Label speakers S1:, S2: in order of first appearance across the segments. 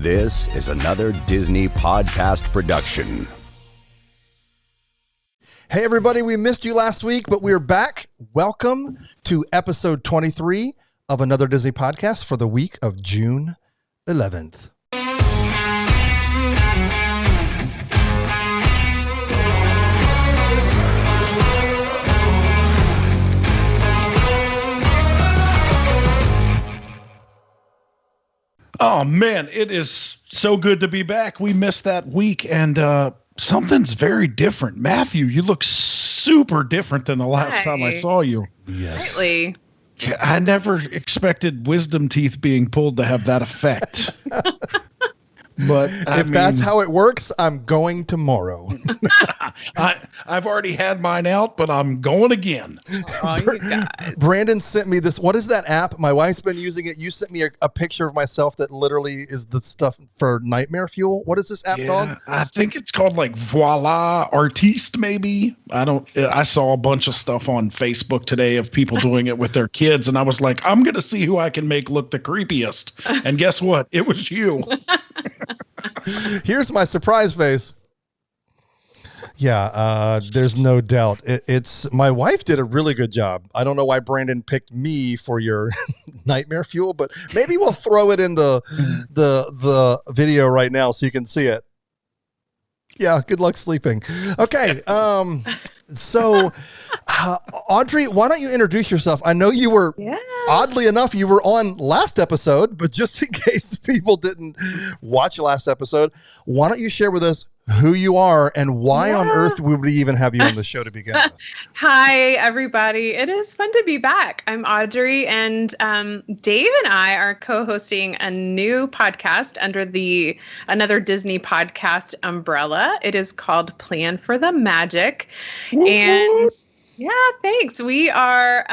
S1: This is another Disney podcast production.
S2: Hey everybody, we missed you last week, but we're back. Welcome to episode 23 of another Disney podcast for the week of June 11th.
S3: Oh man, it is so good to be back. We missed that week, and something's very different. Matthew, you look super different than the last time I saw you.
S2: Yes.
S4: Slightly.
S3: I never expected wisdom teeth being pulled to have that effect. But
S2: if that's how it works, I'm going tomorrow.
S3: I've already had mine out, but I'm going again.
S4: Oh, you guys.
S2: Brandon sent me this. What is that app? My wife's been using it. You sent me a picture of myself that literally is the stuff for nightmare fuel. What is this app called?
S3: I think it's called like Voila Artiste, maybe. I saw a bunch of stuff on Facebook today of people doing it with their kids, and I was like, I'm going to see who I can make look the creepiest. And guess what? It was you.
S2: Here's my surprise face. Yeah, there's no doubt. It's my wife did a really good job. I don't know why Brandon picked me for your nightmare fuel, but maybe we'll throw it in the video right now so you can see it. Yeah, good luck sleeping. Okay, so Audrey, why don't you introduce yourself? I know you were, oddly enough, you were on last episode, but just in case people didn't watch last episode, why don't you share with us who you are and why on earth would we even have you on the show to begin with?
S4: Hi, everybody. It is fun to be back. I'm Audrey, and Dave and I are co-hosting a new podcast under the Another Disney Podcast umbrella. It is called Plan for the Magic. Mm-hmm. And yeah, thanks. We are...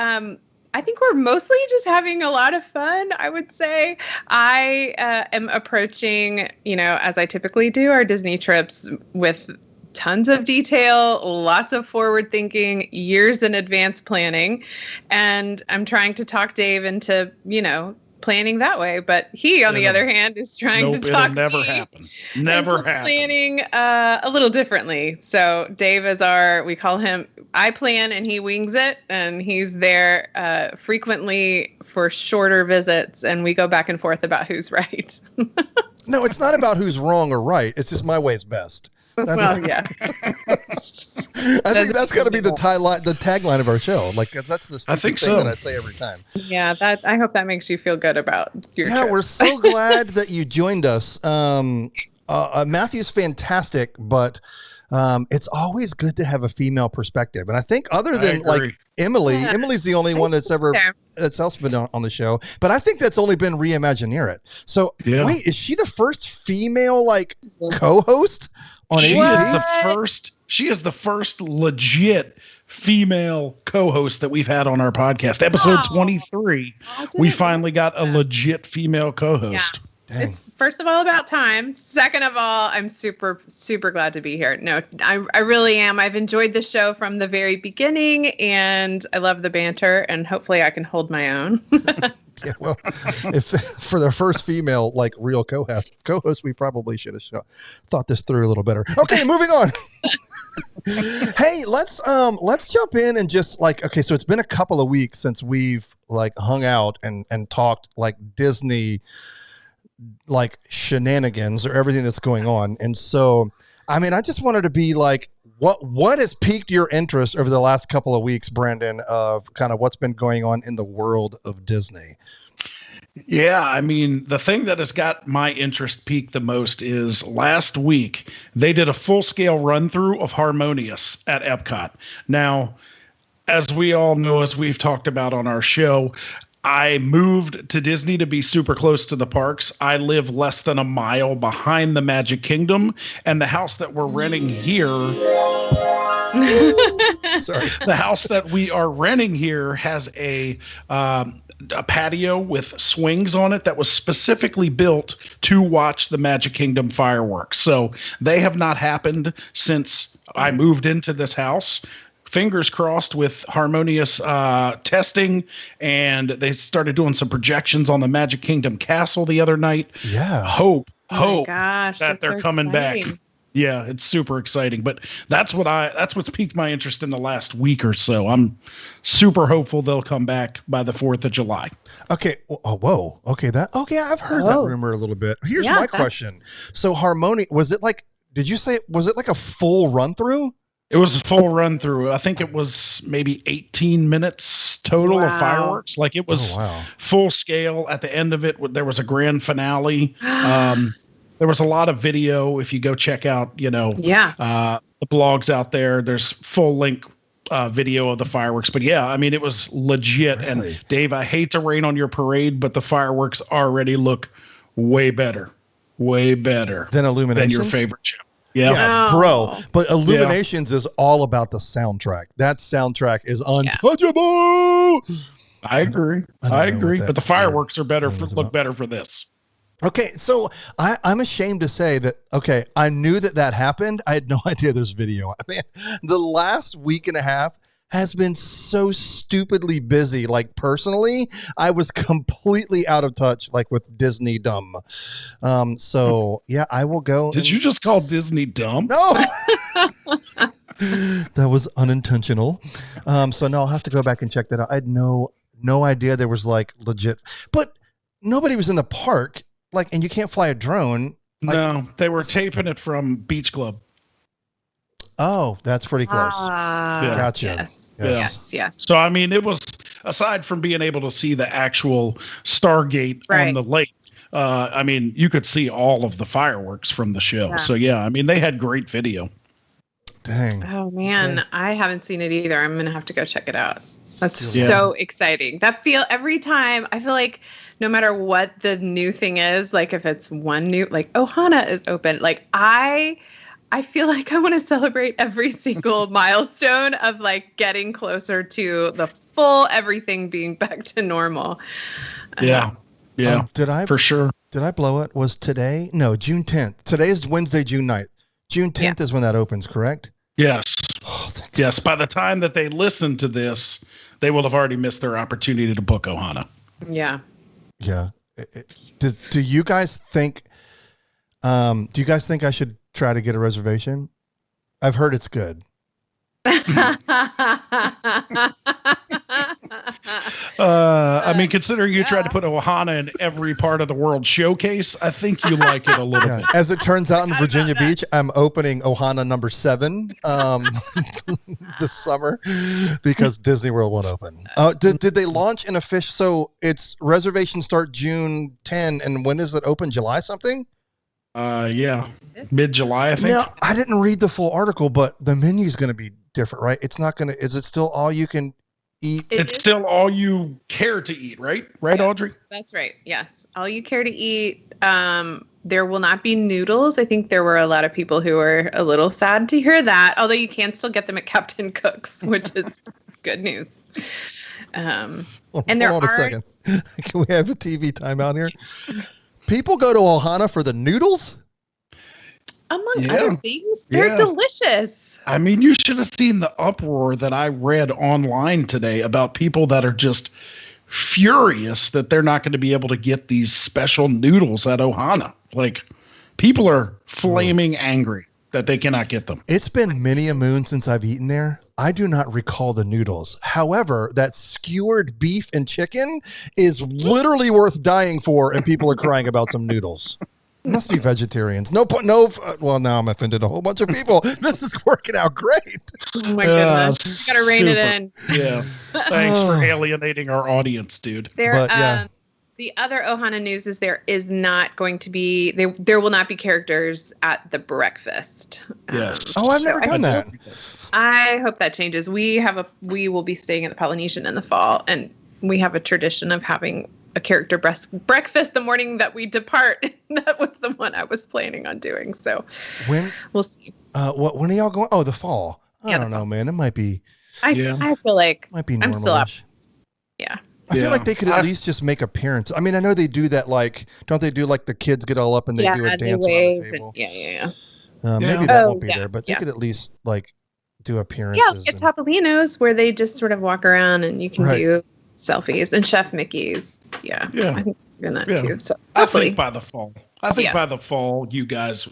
S4: I think we're mostly just having a lot of fun, I would say. I am approaching, as I typically do, our Disney trips with tons of detail, lots of forward thinking, years in advance planning. And I'm trying to talk Dave into, planning that way, but he, on the other hand, is trying to talk
S3: never happen. Never happen.
S4: Planning a little differently. So Dave is we call him, I plan and he wings it, and he's there frequently for shorter visits, and we go back and forth about who's right.
S2: No, it's not about who's wrong or right. It's just my way's best.
S4: Yeah.
S2: I think that's got to be the tagline of our show. Like that's the stupid thing that I say every time.
S4: Yeah, I hope that makes you feel good about your trip.
S2: We're so glad that you joined us. Matthew's fantastic, but it's always good to have a female perspective. And I think other than like Emily's the only one that's else been on the show, but I think that's only been Reimagineer It. So wait, is she the first female co-host on ADP?
S3: She is the first legit female co-host that we've had on our podcast. Episode 23, we finally got a legit female co-host.
S4: Yeah. It's first of all about time. Second of all, I'm super, super glad to be here. No, I really am. I've enjoyed the show from the very beginning, and I love the banter, and hopefully I can hold my own.
S2: Yeah, well, if for the first female real co-host, we probably should have thought this through a little better. Okay, moving on. Hey, let's jump in and just okay, so it's been a couple of weeks since we've hung out and talked Disney shenanigans or everything that's going on. And so, I mean, I just wanted to be what has piqued your interest over the last couple of weeks, Brandon, of kind of what's been going on in the world of Disney?
S3: Yeah, I mean, the thing that has got my interest peaked the most is last week they did a full-scale run-through of Harmonious at Epcot. Now, as we all know, as we've talked about on our show, I moved to Disney to be super close to the parks. I live less than a mile behind the Magic Kingdom, and the house that we're renting here Sorry. The house that we are renting here has a patio with swings on it that was specifically built to watch the Magic Kingdom fireworks. So they have not happened since I moved into this house. Fingers crossed with Harmonious testing, and they started doing some projections on the Magic Kingdom castle the other night.
S2: Yeah.
S3: Hope hope
S4: gosh,
S3: that they're
S4: so
S3: coming
S4: exciting.
S3: back. Yeah, it's super exciting. But that's what's piqued my interest in the last week or so. I'm super hopeful they'll come back by the 4th of July.
S2: Okay. Oh, whoa. Okay. I've heard that rumor a little bit. Here's my question. So Harmonious, was it like a full run through?
S3: It was a full run through. I think it was maybe 18 minutes total of fireworks. Like it was full scale. At the end of it, there was a grand finale. There was a lot of video. If you go check out, the blogs out there, there's full length video of the fireworks. But yeah, I mean, it was legit. Really? And Dave, I hate to rain on your parade, but the fireworks already look way better
S2: than Illuminations,
S3: than your favorite show.
S2: Yeah, bro. But Illuminations is all about the soundtrack. That soundtrack is untouchable.
S3: I agree. But the fireworks are look better for this.
S2: Okay, so I'm ashamed to say that, okay, I knew that happened. I had no idea there's video. I mean, the last week and a half has been so stupidly busy. Like, personally, I was completely out of touch, like, with Disney dumb. So, yeah, I will go.
S3: Did you just call Disney dumb?
S2: No! That was unintentional. So, no, I'll have to go back and check that out. I had no idea there was, like, legit. But nobody was in the park. Like, and you can't fly a drone. Like,
S3: no, they were taping it from Beach Club.
S2: Oh, that's pretty close. Gotcha.
S4: Yes.
S3: So, I mean, it was, aside from being able to see the actual Stargate on the lake, I mean, you could see all of the fireworks from the show. Yeah. So, yeah, I mean, they had great video.
S2: Dang.
S4: Oh, man. Okay. I haven't seen it either. I'm going to have to go check it out. That's so exciting. Every time I feel like no matter what the new thing is, like if it's one new, like Ohana is open, like I feel like I want to celebrate every single milestone of like getting closer to the full everything being back to normal.
S3: Yeah.
S2: Did I blow it? Was today? No, June 10th. Today is Wednesday, June 9th. June 10th is when that opens, correct?
S3: Yes. Oh, yes. By the time that they listen to this, they will have already missed their opportunity to book Ohana.
S4: Yeah.
S2: Yeah. Do you guys think? Do you guys think I should try to get a reservation? I've heard it's good.
S3: I mean, considering you tried to put Ohana in every part of the World Showcase, I think you like it a little bit.
S2: As it turns out, in Virginia Beach, I'm opening Ohana number 7 this summer because Disney World won't open. Did they launch in a fish? So its reservations start June 10, and when does it open? July something?
S3: Yeah, mid-July, I think.
S2: Now, I didn't read the full article, but the menu's going to be different, right? It's not going to. Is it still all you can eat?
S3: It's still all you care to eat, right? Right, Audrey?
S4: That's right. Yes, all you care to eat. There will not be noodles. I think there were a lot of people who were a little sad to hear that. Although you can still get them at Captain Cook's, which is good news. And there
S2: hold on a second. Can we have a TV timeout here? People go to Ohana for the noodles?
S4: Among other things, they're delicious.
S3: I mean, you should have seen the uproar that I read online today about people that are just furious that they're not going to be able to get these special noodles at Ohana. Like, people are flaming angry that they cannot get them.
S2: It's been many a moon since I've eaten there. I do not recall the noodles. However, that skewered beef and chicken is literally worth dying for, and people are crying about some noodles. It must be vegetarians. Well, now I'm offended a whole bunch of people. This is working out great.
S4: Oh my goodness. Gotta rein it in.
S3: Yeah. Thanks for alienating our audience, dude.
S4: The other Ohana news is there is not going to be, there will not be characters at the breakfast.
S3: Yes.
S2: I've never done that.
S4: I hope that changes. We will be staying at the Polynesian in the fall, and we have a tradition of having a character breakfast the morning that we depart. That was the one I was planning on doing. So we'll see.
S2: When are y'all going? Oh, the fall. I don't know, man. It might be.
S4: I feel like
S2: might be
S4: I'm still up. Yeah.
S2: I feel like they could at least just make appearance. I mean, I know they do that. Like, don't they do like the kids get all up and they do a dance around the table? Maybe that won't be there, but they could at least like do appearances.
S4: Yeah, get Topolino's where they just sort of walk around and you can do selfies, and Chef Mickey's. Yeah. I think we're doing that too. So
S3: I think by the fall. I think by the fall, you guys,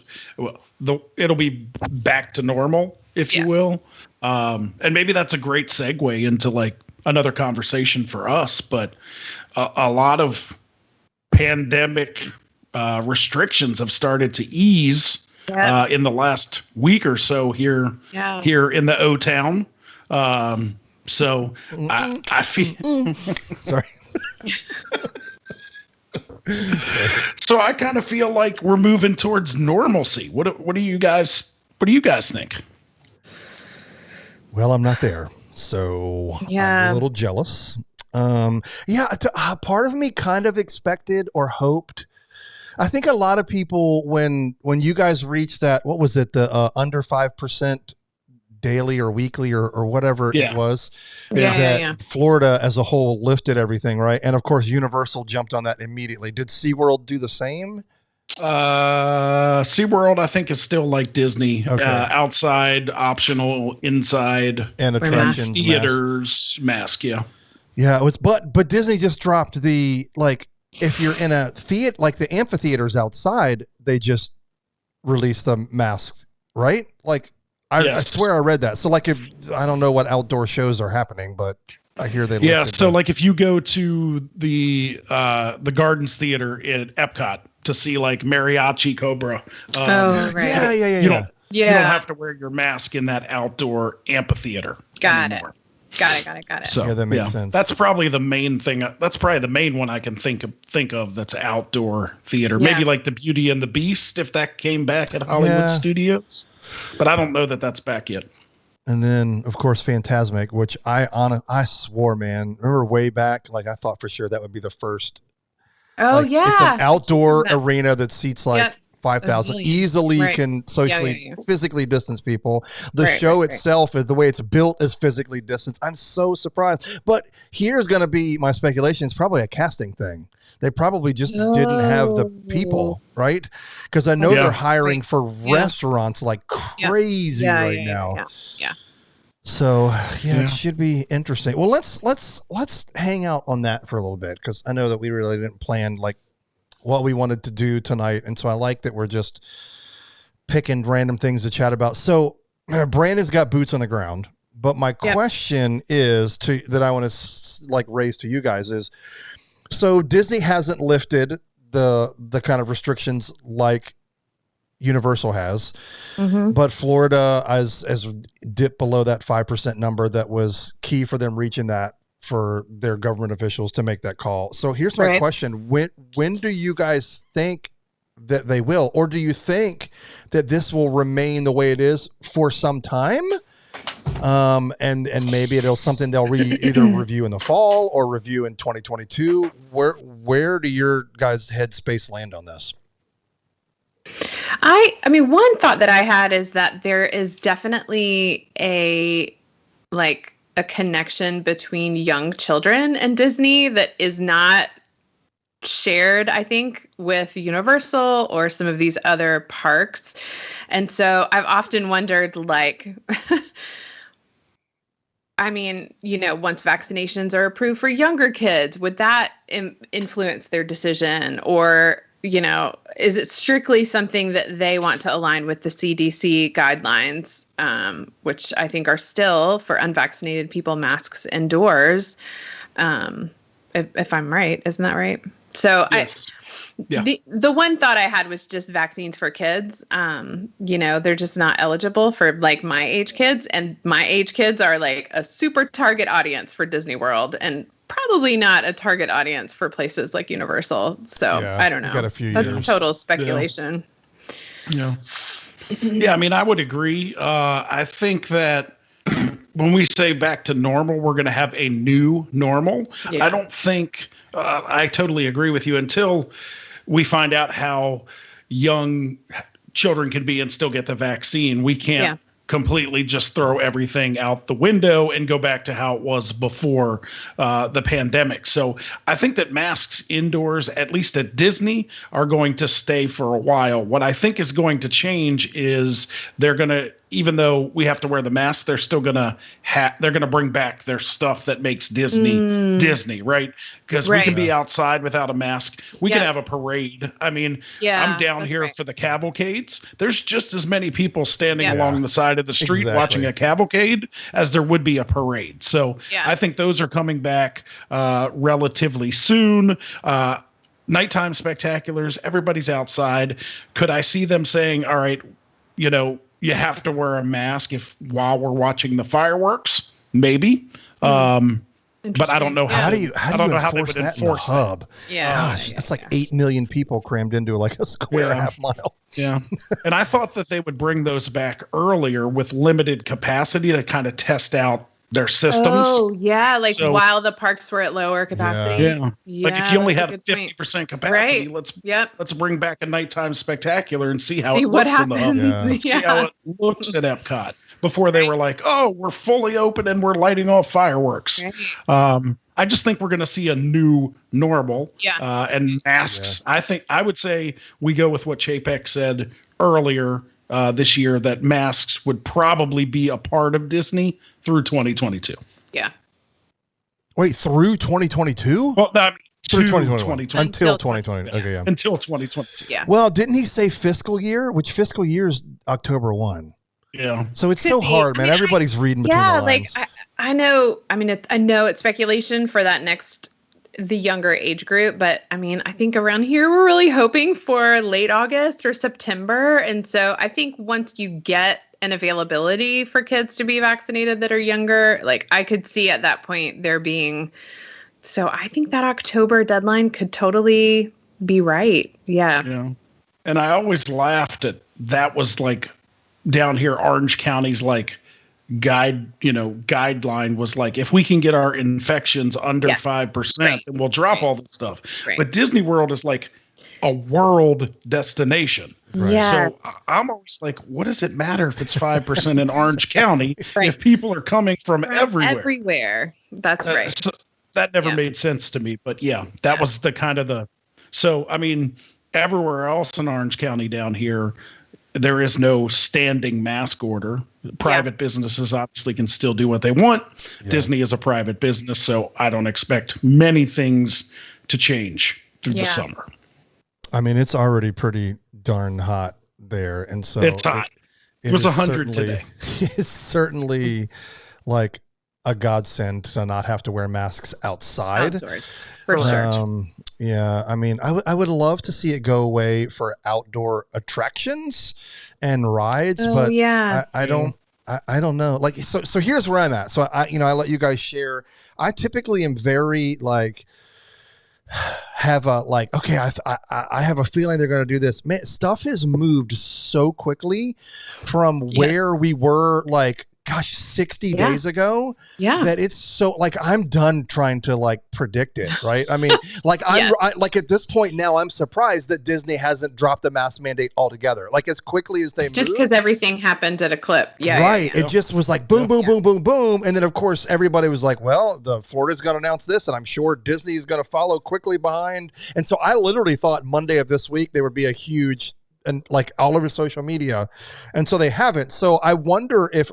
S3: it'll be back to normal, if you will. And maybe that's a great segue into like another conversation for us. But a lot of pandemic restrictions have started to ease in the last week or so here in the O-Town. So I feel
S2: sorry.
S3: So I kind of feel like we're moving towards normalcy. What do you guys think?
S2: Well, I'm not there, so I'm a little jealous. Part of me kind of expected or hoped. I think a lot of people, when you guys reached that, what was it, the under 5% daily or weekly or whatever it was, Florida as a whole lifted everything, right? And of course, Universal jumped on that immediately. Did SeaWorld do the same?
S3: SeaWorld, I think, is still like Disney. Okay. Outside, optional, inside,
S2: and attractions,
S3: theaters, mask. Yeah,
S2: it was. But Disney just dropped the, like, if you're in a theater, like the amphitheaters outside, they just released the masks, right? Like, I swear I read that. So, like, I don't know what outdoor shows are happening, but I hear they.
S3: Yeah. So, like, if you go to the Gardens Theater in Epcot to see like Mariachi Cobra,
S2: right.
S3: You don't have to wear your mask in that outdoor amphitheater.
S4: Got it.
S2: So yeah, that makes sense.
S3: That's probably the main thing. That's probably the main one I can think of that's outdoor theater.
S4: Yeah.
S3: Maybe like the Beauty and the Beast, if that came back at Hollywood Studios. But I don't know that that's back yet.
S2: And then, of course, Fantasmic, which I swore, man, remember way back, like I thought for sure that would be the first.
S4: Oh,
S2: like, it's an outdoor arena that seats like 5,000, easily can socially, physically distance people. The show itself is the way it's built is physically distanced. I'm so surprised. But here's going to be my speculation. It's probably a casting thing. They probably just didn't have the people, right? Because I know they're hiring for restaurants like crazy now.
S4: Yeah.
S2: So it should be interesting. Well, let's hang out on that for a little bit, because I know that we really didn't plan like what we wanted to do tonight, and so I like that we're just picking random things to chat about. So Brandon's got boots on the ground, but my question is that I want to like raise to you guys is, so Disney hasn't lifted the kind of restrictions like Universal has, but Florida has dipped below that 5% number that was key for them reaching that for their government officials to make that call. So here's my question. When do you guys think that they will, or do you think that this will remain the way it is for some time? And maybe it'll something they'll either review in the fall or review in 2022. Where do your guys' headspace land on this?
S4: I mean, one thought that I had is that there is definitely a connection between young children and Disney that is not shared, I think, with Universal or some of these other parks. And so I've often wondered, like, I mean, once vaccinations are approved for younger kids, would that influence their decision? Or, is it strictly something that they want to align with the CDC guidelines, which I think are still for unvaccinated people, masks indoors, if I'm right. Isn't that right? So
S3: yes.
S4: The one thought I had was just vaccines for kids. They're just not eligible for like my age kids, and my age kids are like a super target audience for Disney World and probably not a target audience for places like Universal. So I don't know.
S2: Got a few
S4: That's
S2: years.
S4: Total speculation.
S3: Yeah. I mean, I would agree. I think that when we say back to normal, we're going to have a new normal. Yeah. I don't think I totally agree with you until we find out how young children can be and still get the vaccine. We can't completely just throw everything out the window and go back to how it was before the pandemic. So I think that masks indoors, at least at Disney, are going to stay for a while. What I think is going to change is they're going to even though we have to wear the mask, they're still gonna bring back their stuff that makes Disney Disney, right? Because we can be outside without a mask. We can have a parade. I mean, I'm down here for the cavalcades. There's just as many people standing along the side of the street watching a cavalcade as there would be a parade. So I think those are coming back relatively soon. Nighttime spectaculars, everybody's outside. Could I see them saying, all right, you have to wear a mask while we're watching the fireworks? Maybe. But I don't know
S2: how do you enforce that in the hub?
S4: Yeah.
S2: Gosh, that's like 8 million people crammed into like a square and a half mile.
S3: Yeah. And I thought that they would bring those back earlier with limited capacity to kind of test out their systems.
S4: Oh, yeah. Like while the parks were at lower capacity.
S3: Yeah. Like if you only have 50% capacity, let's bring back a nighttime spectacular and see how it looks in the hub. See how it looks at Epcot before they were like, oh, we're fully open and we're lighting off fireworks. I just think we're going to see a new normal and masks. I would say we go with what Chapek said earlier this year, that masks would probably be a part of Disney through 2022.
S4: Yeah.
S2: Wait, through 2022?
S3: Well,
S2: through 2021. Until 2020. Okay, yeah.
S3: Until 2022.
S4: Yeah.
S2: Well, didn't he say fiscal year? Which fiscal year is October 1?
S3: Yeah.
S2: So it's so hard, man. Everybody's reading between the lines.
S4: Like I know. I mean, I know it's speculation for the younger age group, but I mean, I think around here we're really hoping for late August or September, and so I think once you get an availability for kids to be vaccinated that are younger, like I could see at that point there being. So I think that October deadline could totally be right. Yeah.
S3: Yeah. And I always laughed at that was like down here, Orange County's like guideline was like, if we can get our infections under 5%, then we'll drop all this stuff. Right. But Disney World is like a world destination.
S2: Right.
S4: Yeah.
S3: So I'm always like, what does it matter if it's 5% in Orange County if people are coming from everywhere?
S4: Everywhere. That's right.
S3: So that never made sense to me. But that was the kind of so, I mean, everywhere else in Orange County down here, there is no standing mask order. Private businesses obviously can still do what they want. Yeah. Disney is a private business, so I don't expect many things to change through the summer.
S2: I mean, it's already pretty darn hot there, and so
S3: it's hot. It was 100 today.
S2: It's certainly like a godsend to not have to wear masks outside.
S4: Outdoors, for sure.
S2: Yeah, I mean, I would love to see it go away for outdoor attractions and rides, but I don't know. Like, so here's where I'm at. So I let you guys share. I typically am very like, have a like, okay, I have a feeling they're going to do this. Man, stuff has moved so quickly from where we were like, gosh, 60 days ago, that it's so like, I'm done trying to like predict it. Right. I mean, like I like at this point now, I'm surprised that Disney hasn't dropped the mask mandate altogether. Like as quickly as they
S4: just because everything happened at a clip. Yeah.
S2: Right. It just was like boom, boom, boom, boom, boom. And then of course everybody was like, well, the Florida's going to announce this and I'm sure Disney's going to follow quickly behind. And so I literally thought Monday of this week, there would be a huge and like all over social media. And so they haven't. So I wonder if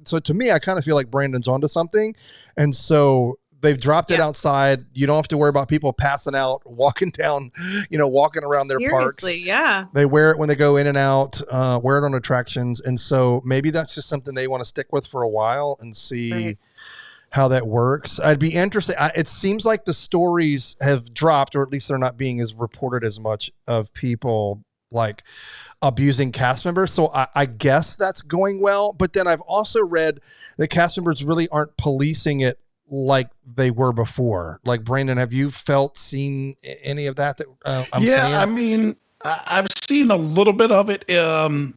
S2: so to me, I kind of feel like Brandon's onto something. And so they've dropped it outside. You don't have to worry about people passing out, walking down, walking around their parks.
S4: Yeah.
S2: They wear it when they go in and out, wear it on attractions. And so maybe that's just something they want to stick with for a while and see how that works. I'd be interested. It seems like the stories have dropped, or at least they're not being as reported as much of people like abusing cast members. So I guess that's going well. But then I've also read that cast members really aren't policing it like they were before. Like Brandon, have you seen any of that I'm saying?
S3: I mean, I've seen a little bit of it. The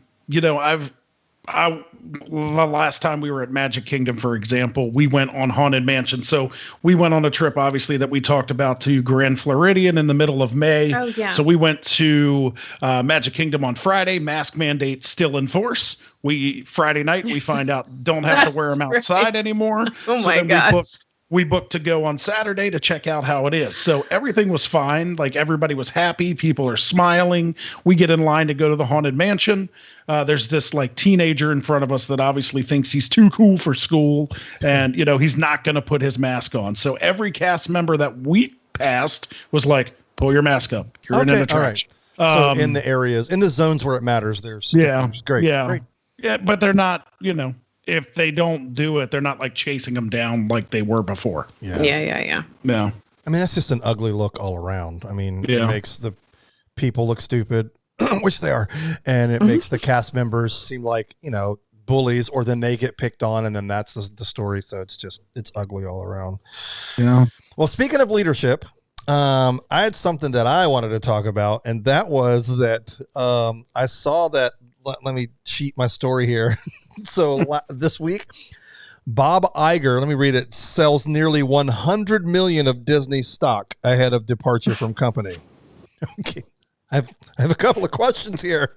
S3: last time we were at Magic Kingdom, for example, we went on Haunted Mansion. So we went on a trip, obviously, that we talked about to Grand Floridian in the middle of May.
S4: Oh, yeah.
S3: So we went to Magic Kingdom on Friday. Mask mandate still in force. Friday night, we find out don't have to wear them outside anymore.
S4: Oh, my gosh.
S3: we booked to go on Saturday to check out how it is. So everything was fine. Like everybody was happy. People are smiling. We get in line to go to the Haunted Mansion. There's this like teenager in front of us that obviously thinks he's too cool for school. And, you know, he's not going to put his mask on. So every cast member that we passed was like, pull your mask up. You're in an attraction.
S2: All right. So in the areas, in the zones where it matters, there's great.
S3: Yeah.
S2: Great.
S3: Yeah. But they're not, you know, if they don't do it, they're not like chasing them down like they were before.
S4: Yeah.
S3: No.
S2: I mean, that's just an ugly look all around. I mean,
S3: Yeah.
S2: it makes the people look stupid, which they are, and it makes the cast members seem like, you know, bullies, or then they get picked on, and then that's the story. So it's ugly all around.
S3: Yeah.
S2: Well, speaking of leadership, I had something that I wanted to talk about, and that was that I saw that. Let me cheat my story here. So this week, Bob Iger, let me read it, sells nearly 100 million of Disney stock ahead of departure from company. Okay. I have a couple of questions here.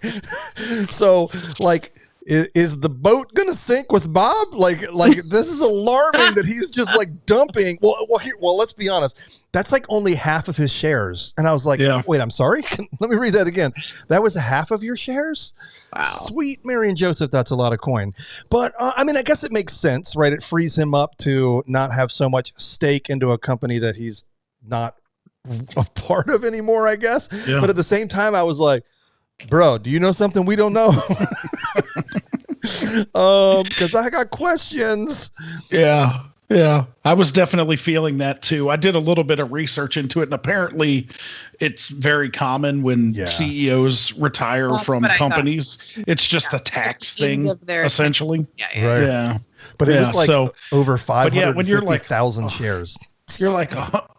S2: So, like, is the boat going to sink with Bob? Like this is alarming that he's just like dumping. Well, let's be honest. That's like only half of his shares. And I was like, wait, I'm sorry. Let me read that again. That was half of your shares?
S4: Wow.
S2: Sweet Mary and Joseph. That's a lot of coin. But I mean, I guess it makes sense, right? It frees him up to not have so much stake into a company that he's not a part of anymore, I guess. Yeah. But at the same time, I was like, bro, do you know something we don't know? Because I got questions.
S3: Yeah. I was definitely feeling that too. I did a little bit of research into it, and apparently it's very common when CEOs retire from companies. It's just a tax thing, essentially.
S2: Yeah. But it was like over 550,000 shares.
S3: You're like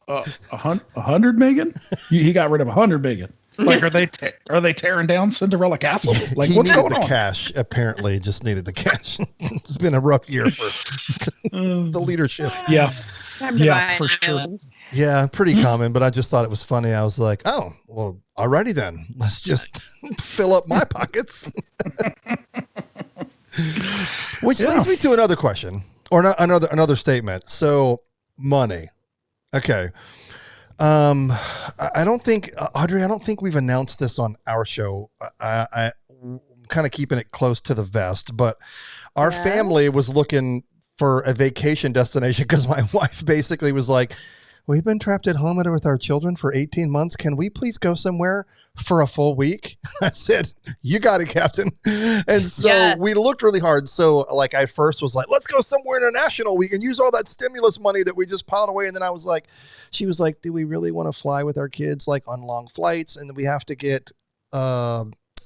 S3: 100 million? He got rid of 100 million. Like, are they tearing down Cinderella Castle? Like, what's going on?
S2: Cash. Apparently, just needed the cash. It's been a rough year for the leadership.
S3: Yeah,
S4: for sure.
S2: Yeah, pretty common. But I just thought it was funny. I was like, oh, well, alrighty then. Let's just fill up my pockets. Which leads me to another question, or another statement. So, money. Okay. I don't think, Audrey, we've announced this on our show. I'm kind of keeping it close to the vest, but our family was looking for a vacation destination because my wife basically was like, we've been trapped at home with our children for 18 months. Can we please go somewhere for a full week? I said, you got it, Captain. And so we looked really hard. So like I first was like, let's go somewhere international. We can use all that stimulus money that we just piled away. And then I was like, she was like, do we really want to fly with our kids like on long flights? And then we have to get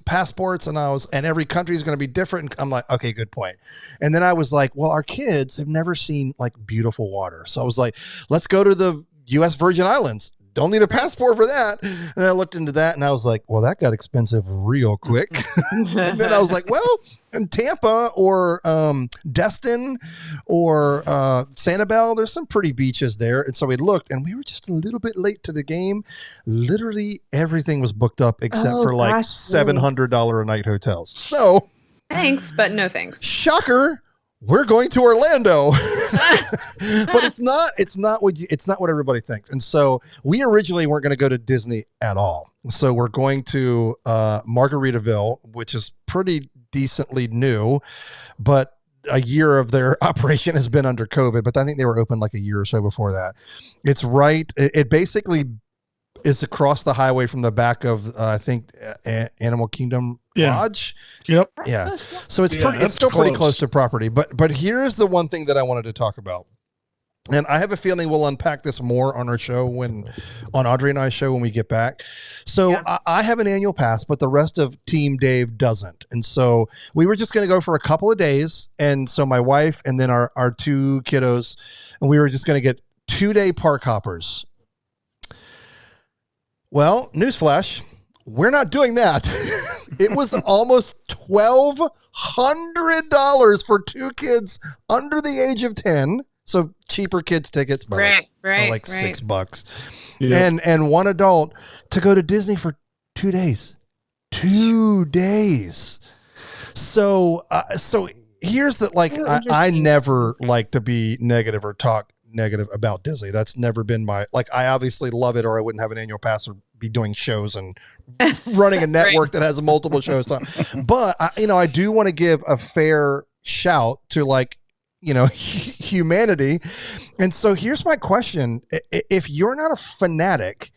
S2: passports. And every country is going to be different. And I'm like, okay, good point. And then I was like, well, our kids have never seen like beautiful water. So I was like, let's go to the U.S. Virgin Islands. Don't need a passport for that. And I looked into that and I was like, well, that got expensive real quick. And then I was like, well, in Tampa or Destin or Sanibel, there's some pretty beaches there. And so we looked and we were just a little bit late to the game. Literally everything was booked up except for like $700 a night hotels. So
S4: thanks, but no thanks.
S2: Shocker. We're going to Orlando, but it's not what everybody thinks. And so we originally weren't going to go to Disney at all. So we're going to Margaritaville, which is pretty decently new, but a year of their operation has been under COVID, but I think they were open like a year or so before that. It's right. It basically is across the highway from the back of, I think, Animal Kingdom Lodge.
S3: Yep.
S2: Yeah. So it's still pretty close to property. But here's the one thing that I wanted to talk about. And I have a feeling we'll unpack this more on our show on Audrey and I's show when we get back. So I have an annual pass, but the rest of Team Dave doesn't. And so we were just going to go for a couple of days. And so my wife and then our two kiddos, and we were just going to get 2-day park hoppers. Well, newsflash, we're not doing that. It was almost $1,200 for two kids under the age of 10. So cheaper kids tickets, but like $6. Yep. And one adult to go to Disney for 2 days. 2 days. So here's the, like, I never like to be negative or talk negative about Disney. That's never been I obviously love it, or I wouldn't have an annual pass or be doing shows and running a network that has multiple shows. But I do want to give a fair shout to humanity. And so here's my question. If you're not a fanatic,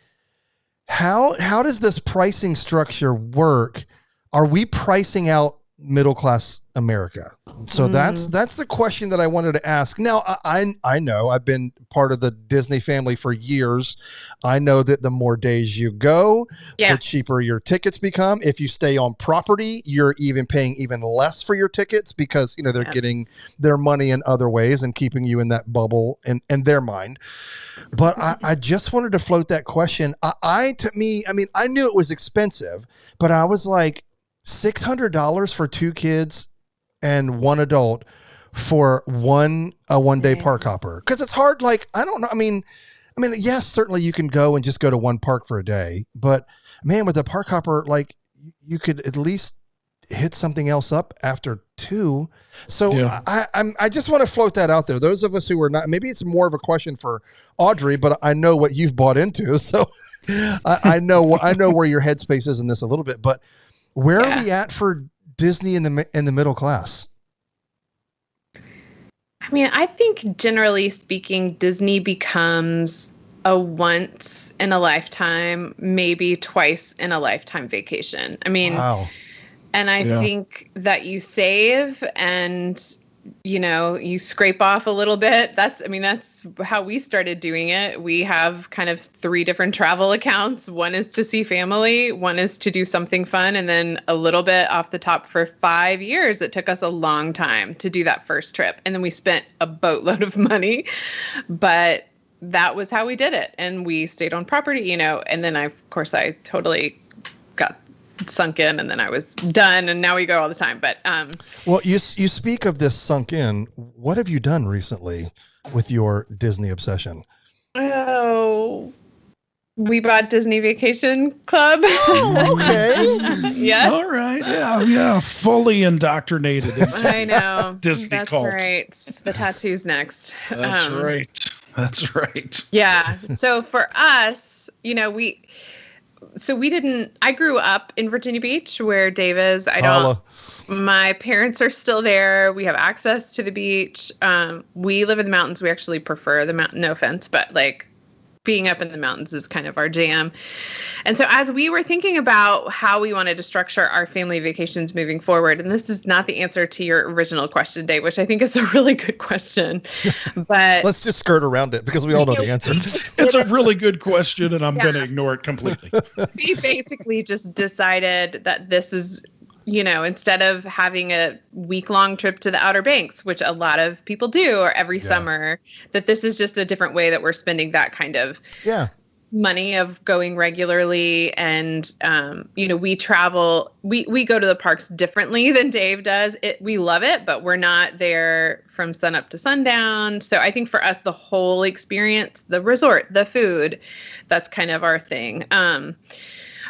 S2: how does this pricing structure work? Are we pricing out middle-class America? So that's the question that I wanted to ask. Now, I know I've been part of the Disney family for years. I know that the more days you go, the cheaper your tickets become. If you stay on property, you're even paying even less for your tickets because, they're getting their money in other ways and keeping you in that bubble in their mind. But I just wanted to float that question. I knew it was expensive, but I was like, $600 for 2 kids and 1 adult for a one-day park hopper. Because it's hard. I don't know. I mean, yes, certainly you can go and just go to one park for a day, but man, with a park hopper, you could at least hit something else up after 2. So I just want to float that out there. Those of us who are not, maybe it's more of a question for Audrey, but I know what you've bought into. So I know where your headspace is in this a little bit, but where are we at for Disney in the middle class?
S4: I mean, I think generally speaking, Disney becomes a once in a lifetime, maybe twice in a lifetime vacation. I mean, wow. And I think that you save and, you scrape off a little bit. That's how we started doing it. We have kind of 3 different travel accounts. One is to see family, one is to do something fun, and then a little bit off the top for 5 years. It took us a long time to do that first trip. And then we spent a boatload of money, but that was how we did it. And we stayed on property, and then I totally got sunk in, and then I was done, and now we go all the time. But
S2: well, you speak of this sunk in. What have you done recently with your Disney obsession?
S4: Oh, we bought Disney Vacation Club.
S2: Oh, okay.
S4: Yeah.
S3: All right. Yeah. Fully indoctrinated into
S4: I know.
S3: Disney
S4: That's
S3: cult.
S4: Right. The tattoo's next.
S3: That's right.
S4: Yeah. So for us, I grew up in Virginia Beach where Dave is. My parents are still there. We have access to the beach. We live in the mountains. We actually prefer the mountain, no offense, but being up in the mountains is kind of our jam. And so as we were thinking about how we wanted to structure our family vacations moving forward, and this is not the answer to your original question, Dave, which I think is a really good question, but
S2: let's just skirt around it because we all know the answer.
S3: It's a really good question, and I'm going to ignore it completely.
S4: We basically just decided that this is, instead of having a week-long trip to the Outer Banks, which a lot of people do, or every summer, that this is just a different way that we're spending that kind of money of going regularly. And, we travel, we go to the parks differently than Dave does. We love it, but we're not there from sun up to sundown. So I think for us, the whole experience, the resort, the food, that's kind of our thing.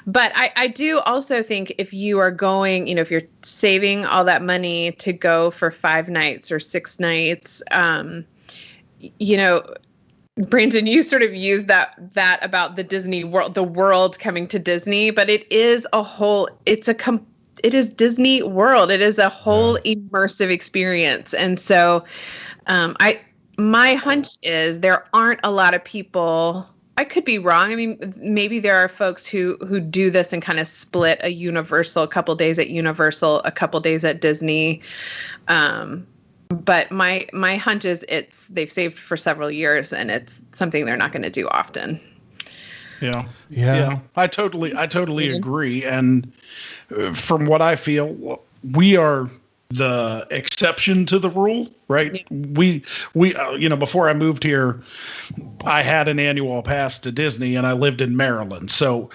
S4: But I do also think if you are going, if you're saving all that money to go for 5 nights or 6 nights, Brandon, you sort of used that about the Disney world, the world coming to Disney, but it is it is Disney World. It is a whole immersive experience. And so my hunch is there aren't a lot of people. I could be wrong. I mean, maybe there are folks who do this and kind of split a couple days at Universal, a couple days at Disney. But my hunch is they've saved for several years and it's something they're not going to do often.
S3: Yeah. I totally agree. And from what I feel, we are the exception to the rule, right? We before I moved here, I had an annual pass to Disney and I lived in Maryland. So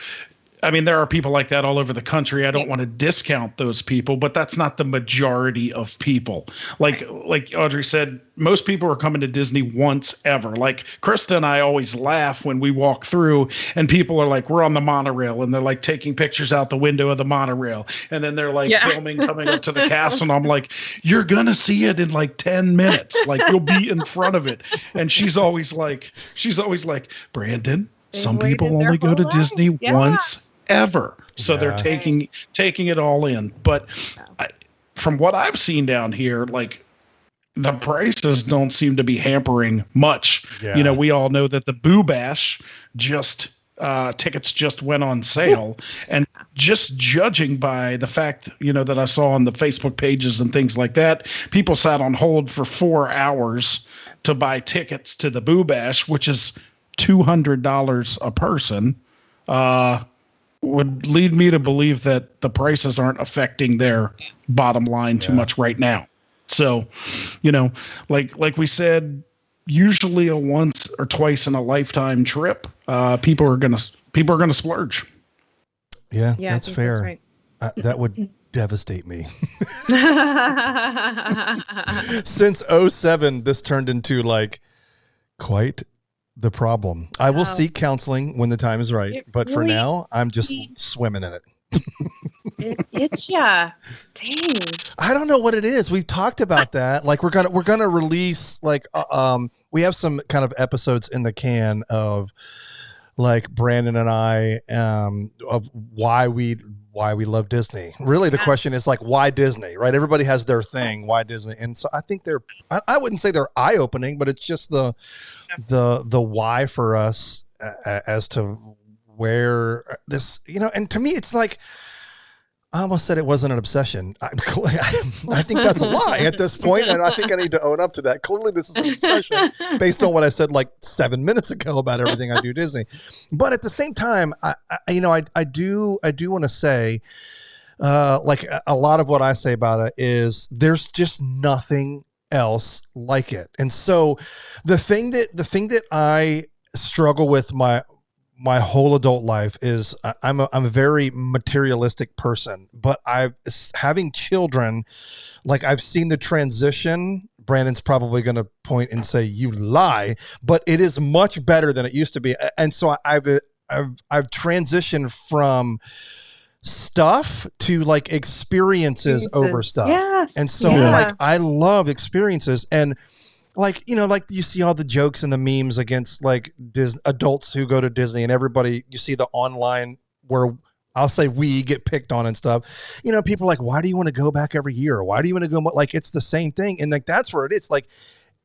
S3: I mean, there are people like that all over the country. I don't want to discount those people, but that's not the majority of people. Like Audrey said, most people are coming to Disney once ever. Like Krista and I always laugh when we walk through and people are like, we're on the monorail, and they're like taking pictures out the window of the monorail. And then they're like filming coming up to the castle. And I'm like, you're going to see it in like 10 minutes. Like you'll be in front of it. And she's always like, Brandon, some people only go to Disney once ever, so they're taking it all in. But from what I've seen down here, like the prices don't seem to be hampering much. You know, we all know that the Boo Bash tickets just went on sale, and just judging by the fact, you know, that I saw on the Facebook pages and things like that, people sat on hold for 4 hours to buy tickets to the Boo Bash, which is $200 a person. Would lead me to believe that the prices aren't affecting their bottom line too much right now. So, you know, like we said, usually a once or twice in a lifetime trip, people are gonna splurge.
S2: Yeah, that's fair. That's right. That would devastate me. Since 2007, this turned into like quite the problem. I will seek counseling when the time is right, but for now, I'm just swimming in it.
S4: It's dang.
S2: I don't know what it is. We've talked about that. Like we're gonna release like we have some kind of episodes in the can of like Brandon and I of why we love Disney. Really, the question is like, why Disney, right? Everybody has their thing. Why Disney? And so I think I wouldn't say they're eye opening, but it's just the why for us as to where this, you know, and to me, it's like, I almost said it wasn't an obsession. I think that's a lie at this point, and I think I need to own up to that. Clearly, this is an obsession based on what I said like 7 minutes ago about everything I do Disney. But at the same time, I do want to say, like a lot of what I say about it is there's just nothing else like it. And so the thing that I struggle with my whole adult life is I'm a very materialistic person, but having children, like I've seen the transition. Brandon's probably going to point and say you lie, but it is much better than it used to be. And so I've transitioned from stuff to like experiences over stuff. Yes. And so like I love experiences, and like, you know, like you see all the jokes and the memes against like adults who go to Disney, and everybody, you see the online where I'll say we get picked on and stuff. You know, people are like, why do you want to go back every year? Why do you want to go? Like, it's the same thing. And like, that's where it is. Like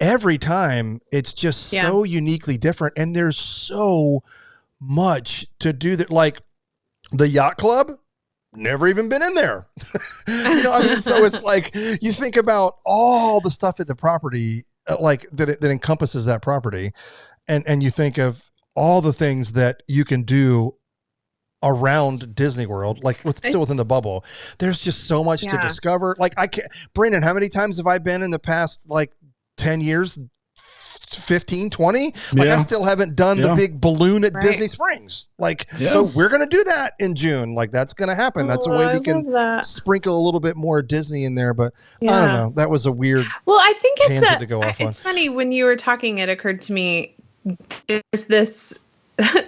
S2: every time it's just so uniquely different. And there's so much to do that. Like the yacht club, never even been in there. You know, I mean, so it's like, you think about all the stuff at the property, like that encompasses that property, and you think of all the things that you can do around Disney World, like still within the bubble. There's just so much to discover. Like Brandon, how many times have I been in the past like 10 years, 15, 20? Like I still haven't done the big balloon at Disney Springs. Like, so we're going to do that in June. Like that's going to happen. That's a way we can sprinkle a little bit more Disney in there. But I don't know. That was a weird
S4: I think
S2: tangent to go off on.
S4: It's funny when you were talking, it occurred to me, is this,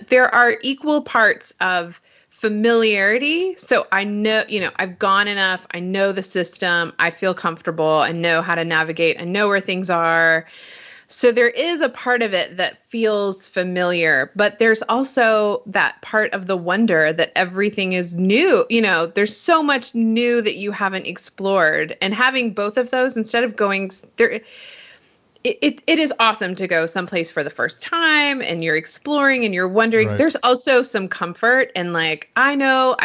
S4: there are equal parts of familiarity. So I know, you know, I've gone enough. I know the system. I feel comfortable. I know how to navigate. I know where things are. So there is a part of it that feels familiar, but there's also that part of the wonder that everything is new. You know, there's so much new that you haven't explored, and having both of those instead of going there, it is awesome to go someplace for the first time and you're exploring and you're wondering. Right. There's also some comfort and like, I know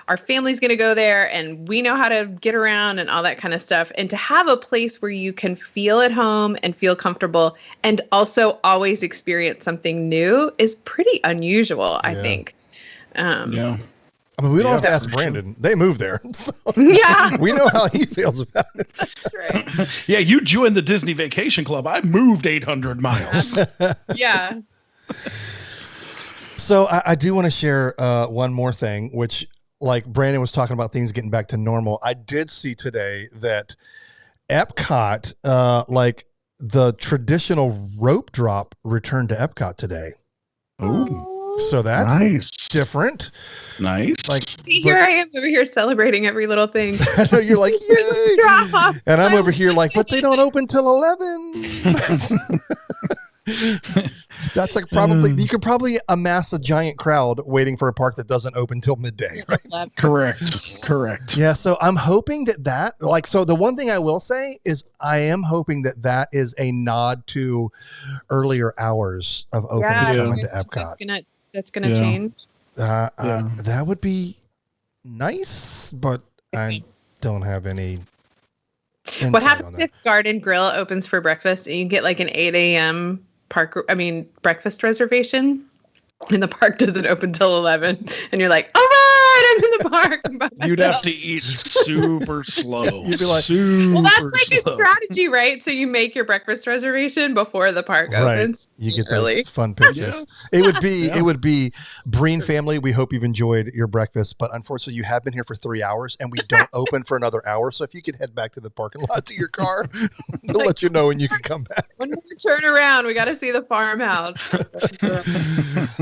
S4: our family's going to go there and we know how to get around and all that kind of stuff. And to have a place where you can feel at home and feel comfortable and also always experience something new is pretty unusual, I think.
S2: I mean, we don't have to ask Brandon. They moved there. So we know how he feels about it.
S4: That's right.
S3: Yeah, you joined the Disney Vacation Club. I moved 800 miles.
S2: So I do want to share one more thing, which, like Brandon was talking about things getting back to normal. I did see today that Epcot, like the traditional rope drop, returned to Epcot today.
S3: Oh,
S2: so that's
S3: nice.
S2: different.
S3: Nice.
S2: Like
S4: here I am over here celebrating every little thing.
S2: I know you're like, yay!
S4: Drop.
S2: And I'm over here like, but they don't open till 11. That's like probably you could probably amass a giant crowd waiting for a park that doesn't open till midday, right?
S3: Correct.
S2: Yeah, so I'm hoping that like, so the one thing I will say is I am hoping that is a nod to earlier hours of opening coming to Epcot.
S4: That's gonna change.
S2: That would be nice, but I don't have any.
S4: What happens if Garden Grill opens for breakfast and you get like an 8 a.m. breakfast reservation, and the park doesn't open till 11, and you're like, all right, I'm in the park.
S3: You'd have to eat super slow.
S2: You'd be like,
S4: well, that's like a strategy, right? So you make your breakfast reservation before the park opens.
S2: You get those fun pictures. It would be Breen family. We hope you've enjoyed your breakfast, but unfortunately you have been here for 3 hours and we don't open for another hour. So if you could head back to the parking lot to your car, we'll let you know when you can come back.
S4: When we turn around, we got to see the farmhouse.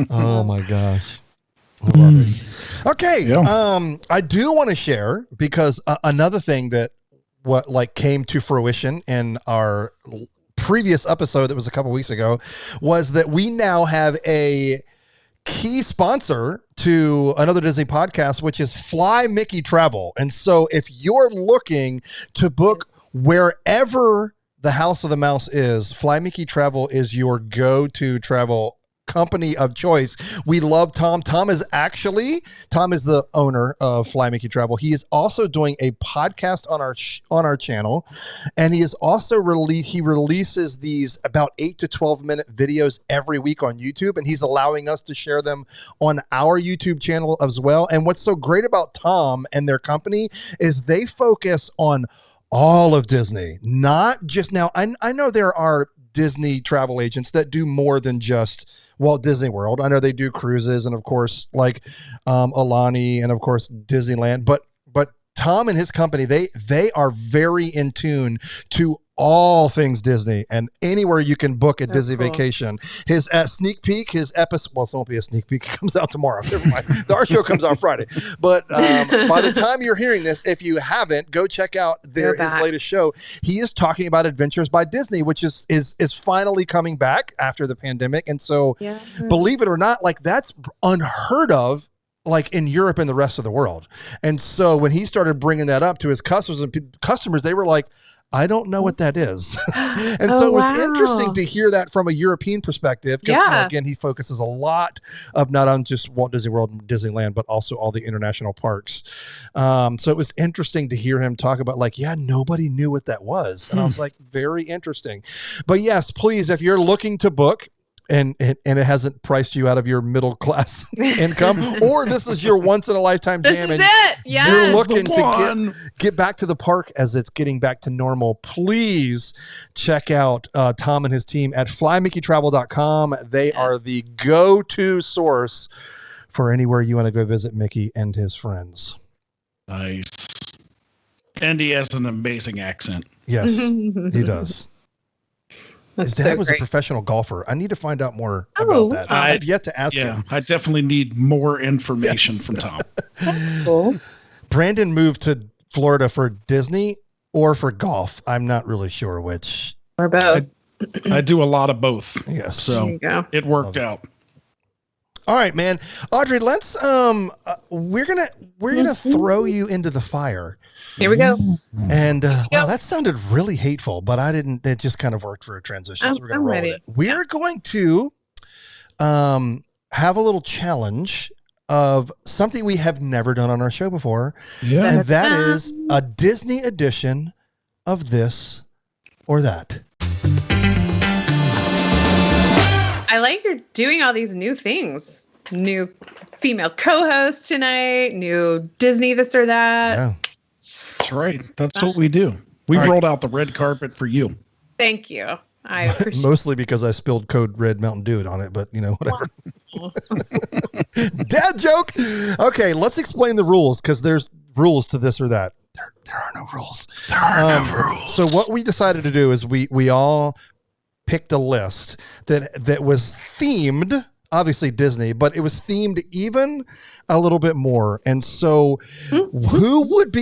S2: Oh my gosh. I love it. Okay. I do want to share because another thing that came to fruition in our previous episode that was a couple weeks ago was that we now have a key sponsor to another Disney podcast, which is Fly Mickey Travel. And so if you're looking to book wherever the House of the Mouse is, Fly Mickey Travel is your go-to travel company of choice. We love Tom. Tom is the owner of Fly Mickey Travel. He is also doing a podcast on our channel, and he is also releases these about 8 to 12 minute videos every week on YouTube, and he's allowing us to share them on our YouTube channel as well. And what's so great about Tom and their company is they focus on all of Disney, not just now. I know there are Disney travel agents that do more than just Walt Disney World. I know they do cruises and of course like Alani and of course Disneyland, but Tom and his company, they are very in tune to all things Disney and anywhere you can book a Disney vacation. His sneak peek, his episode, well, it won't be a sneak peek. It comes out tomorrow. Never mind. Our show comes out Friday. But by the time you're hearing this, if you haven't, go check out his latest show. He is talking about Adventures by Disney, which is finally coming back after the pandemic. And so believe it or not, like that's unheard of, like in Europe and the rest of the world. And so when he started bringing that up to his customers, they were like, I don't know what that is. And so it was interesting to hear that from a European perspective. Because again, he focuses a lot of not on just Walt Disney World and Disneyland, but also all the international parks. So it was interesting to hear him talk about nobody knew what that was. And I was like, very interesting. But yes, please, if you're looking to book, and it hasn't priced you out of your middle class income, or this is your once in a lifetime jam, and you're looking to get back to the park as it's getting back to normal, please check out Tom and his team at flymickeytravel.com. They are the go-to source for anywhere you want to go visit Mickey and his friends.
S3: Nice. And he has an amazing accent.
S2: Yes, he does. His dad was a professional golfer. I need to find out more about that. I've yet to ask him.
S3: I definitely need more information from Tom.
S4: That's cool.
S2: Brandon moved to Florida for Disney or for golf. I'm not really sure which.
S4: Or both.
S3: I do a lot of both.
S2: Yes.
S3: So it worked out.
S2: All right, man. Audrey, let's we're gonna throw you into the fire.
S4: Here we go.
S2: And wow, that sounded really hateful, but it just kind of worked for a transition. So we're gonna roll with it. We're going to have a little challenge of something we have never done on our show before. Yeah. And that is a Disney edition of This or That.
S4: I like you're doing all these new things. New female co-host tonight, new Disney this or that.
S2: Yeah.
S3: That's right. That's what we do. We rolled out the red carpet for you.
S4: Thank you. I appreciate
S2: Mostly because I spilled Code Red Mountain Dew on it, but whatever. Dad joke. Okay, let's explain the rules because there's rules to this or that. There are no rules.
S3: There are no rules.
S2: So what we decided to do is we all picked a list that was themed, obviously Disney, but it was themed even a little bit more. And so who would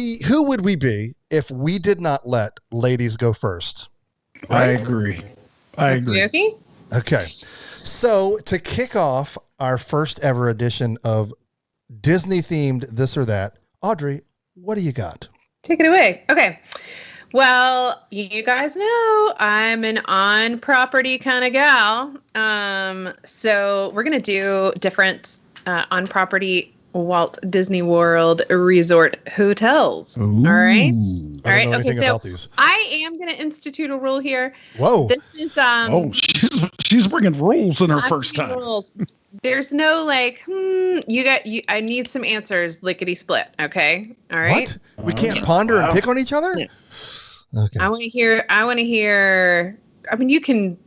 S2: we be if we did not let ladies go first?
S3: Right? I agree.
S2: Okay. So to kick off our first ever edition of Disney themed this or that, Audrey, what do you got?
S4: Take it away. Okay. Well, you guys know I'm an on-property kind of gal. So we're going to do different on-property Walt Disney World Resort hotels.
S2: Ooh.
S4: All right.
S2: All right. Okay. So
S4: I am going to institute a rule here.
S2: Whoa.
S4: This is
S3: she's bringing rules in her first time.
S4: Rules. There's no I need some answers lickety split. Okay. All right.
S2: What? We can't ponder and pick on each other?
S4: Yeah.
S2: Okay.
S4: I want to hear. I mean, you can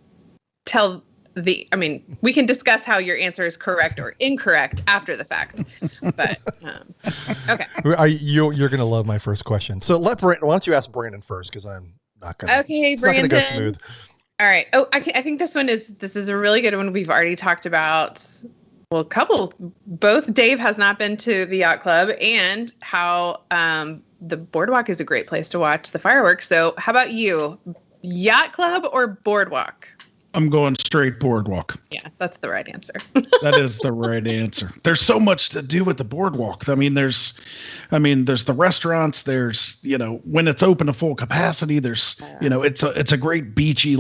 S4: tell we can discuss how your answer is correct or incorrect after the fact. But okay.
S2: You're gonna love my first question. So why don't you ask Brandon first? Because I'm not gonna.
S4: Okay,
S2: it's
S4: Brandon.
S2: not gonna go smooth.
S4: All right. Oh, I think this is a really good one. We've already talked about. Well, both Dave has not been to the yacht club, and how the boardwalk is a great place to watch the fireworks. So how about you, yacht club or boardwalk?
S3: I'm going straight boardwalk.
S4: Yeah, that's the right answer.
S3: That is the right answer. There's so much to do with the boardwalk. There's the restaurants. There's, when it's open to full capacity, there's, it's a great beachy,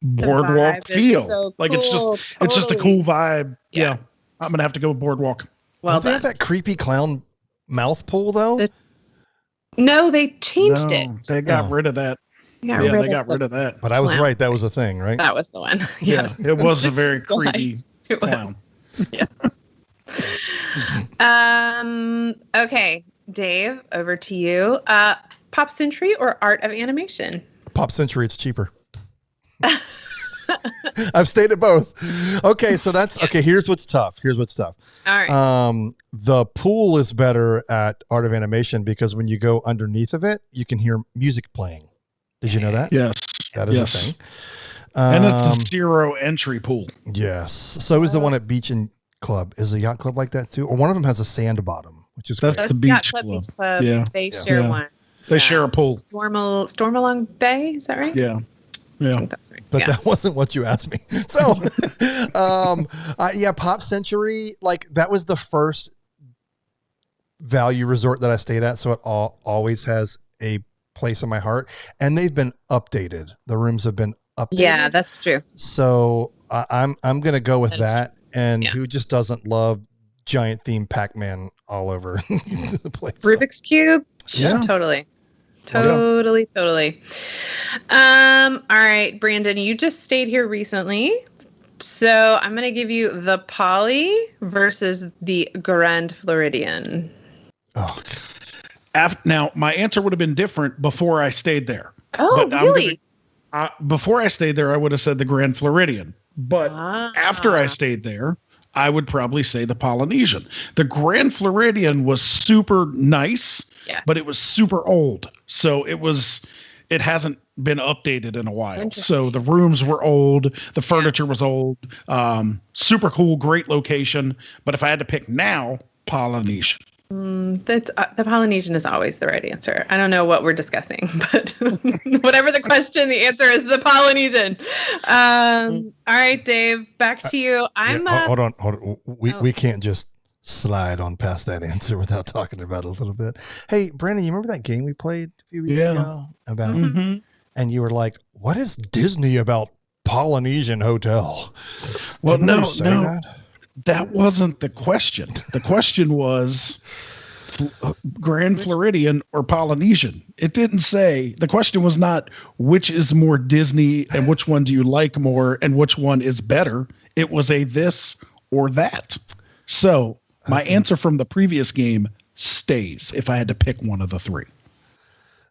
S3: boardwalk feel. So cool. It's just a cool vibe. Yeah. I'm going to have to go with boardwalk.
S2: Well, don't they have that creepy clown mouth pool though?
S4: No, they changed it.
S3: They got rid of that. They got rid of that.
S2: But I was right. That was a thing, right?
S4: That was the one. Yes.
S3: Yeah, it was a very creepy clown.
S4: Yeah. Okay, Dave, over to you. Pop Century or Art of Animation?
S2: Pop Century, it's cheaper. I've stayed at both. Okay, so here's what's tough. All
S4: right.
S2: The pool is better at Art of Animation because when you go underneath of it, you can hear music playing. Did you know that?
S3: Yes.
S2: That is a thing.
S3: And it's a zero entry pool.
S2: Yes. So is the one at Beach and Club. Is the yacht club like that too? Or one of them has a sand bottom, which is
S3: That's
S2: great.
S3: the beach club.
S4: Beach Club. Yeah. They share one.
S3: They share a pool.
S4: Stormalong Bay, is that right?
S3: Yeah. Yeah.
S4: I think that's right.
S2: But that wasn't what you asked me. So Pop Century, that was the first value resort that I stayed at. So it always has a place in my heart, and they've been updated. The rooms have been updated.
S4: Yeah, that's true.
S2: So I'm gonna go with that. And who just doesn't love giant themed Pac-Man all over the place?
S4: Rubik's Cube.
S2: Yeah,
S4: totally. All right, Brandon, you just stayed here recently, so I'm gonna give you the Poly versus the Grand Floridian.
S2: Oh.
S3: Now, my answer would have been different before I stayed there.
S4: Oh, but really?
S3: Before I stayed there, I would have said the Grand Floridian. But after I stayed there, I would probably say the Polynesian. The Grand Floridian was super nice, but it was super old. So it hasn't been updated in a while. So the rooms were old. The furniture was old. Super cool, great location. But if I had to pick now, Polynesian.
S4: The Polynesian is always the right answer. I don't know what we're discussing, but whatever the question, the answer is the Polynesian. All right, Dave, back to you.
S2: Hold on. We can't just slide on past that answer without talking about it a little bit. Hey, Brandon, you remember that game we played a few weeks ago about, and you were like, "What is Disney about Polynesian Hotel?"
S3: Well, no. That wasn't the question. The question was Grand Floridian or Polynesian. It didn't say, the question was not which is more Disney and which one do you like more and which one is better. It was a this or that. So my answer from the previous game stays if I had to pick one of the three.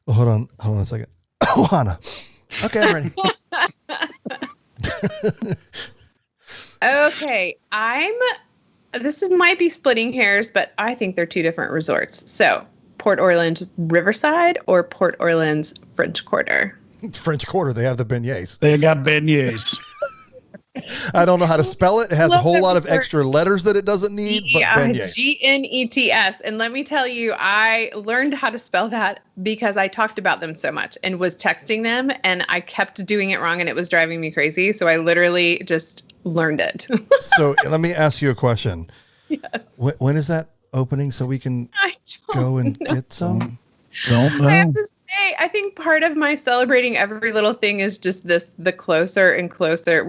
S2: Well, hold on a second. Ohana. Okay, I'm ready.
S4: Okay, might be splitting hairs, but I think they're two different resorts. So, Port Orleans Riverside or Port Orleans French Quarter?
S2: French Quarter, they have the beignets.
S3: They got beignets.
S2: I don't know how to spell it. It has a whole lot of extra letters that it doesn't need, but beignets.
S4: Gnets. And let me tell you, I learned how to spell that because I talked about them so much and was texting them, and I kept doing it wrong, and it was driving me crazy. So I literally just learned it.
S2: So let me ask you a question.
S4: Yes.
S2: When is that opening so we can go and get some?
S3: Don't know.
S4: I have to say, I think part of my celebrating every little thing is just the closer and closer.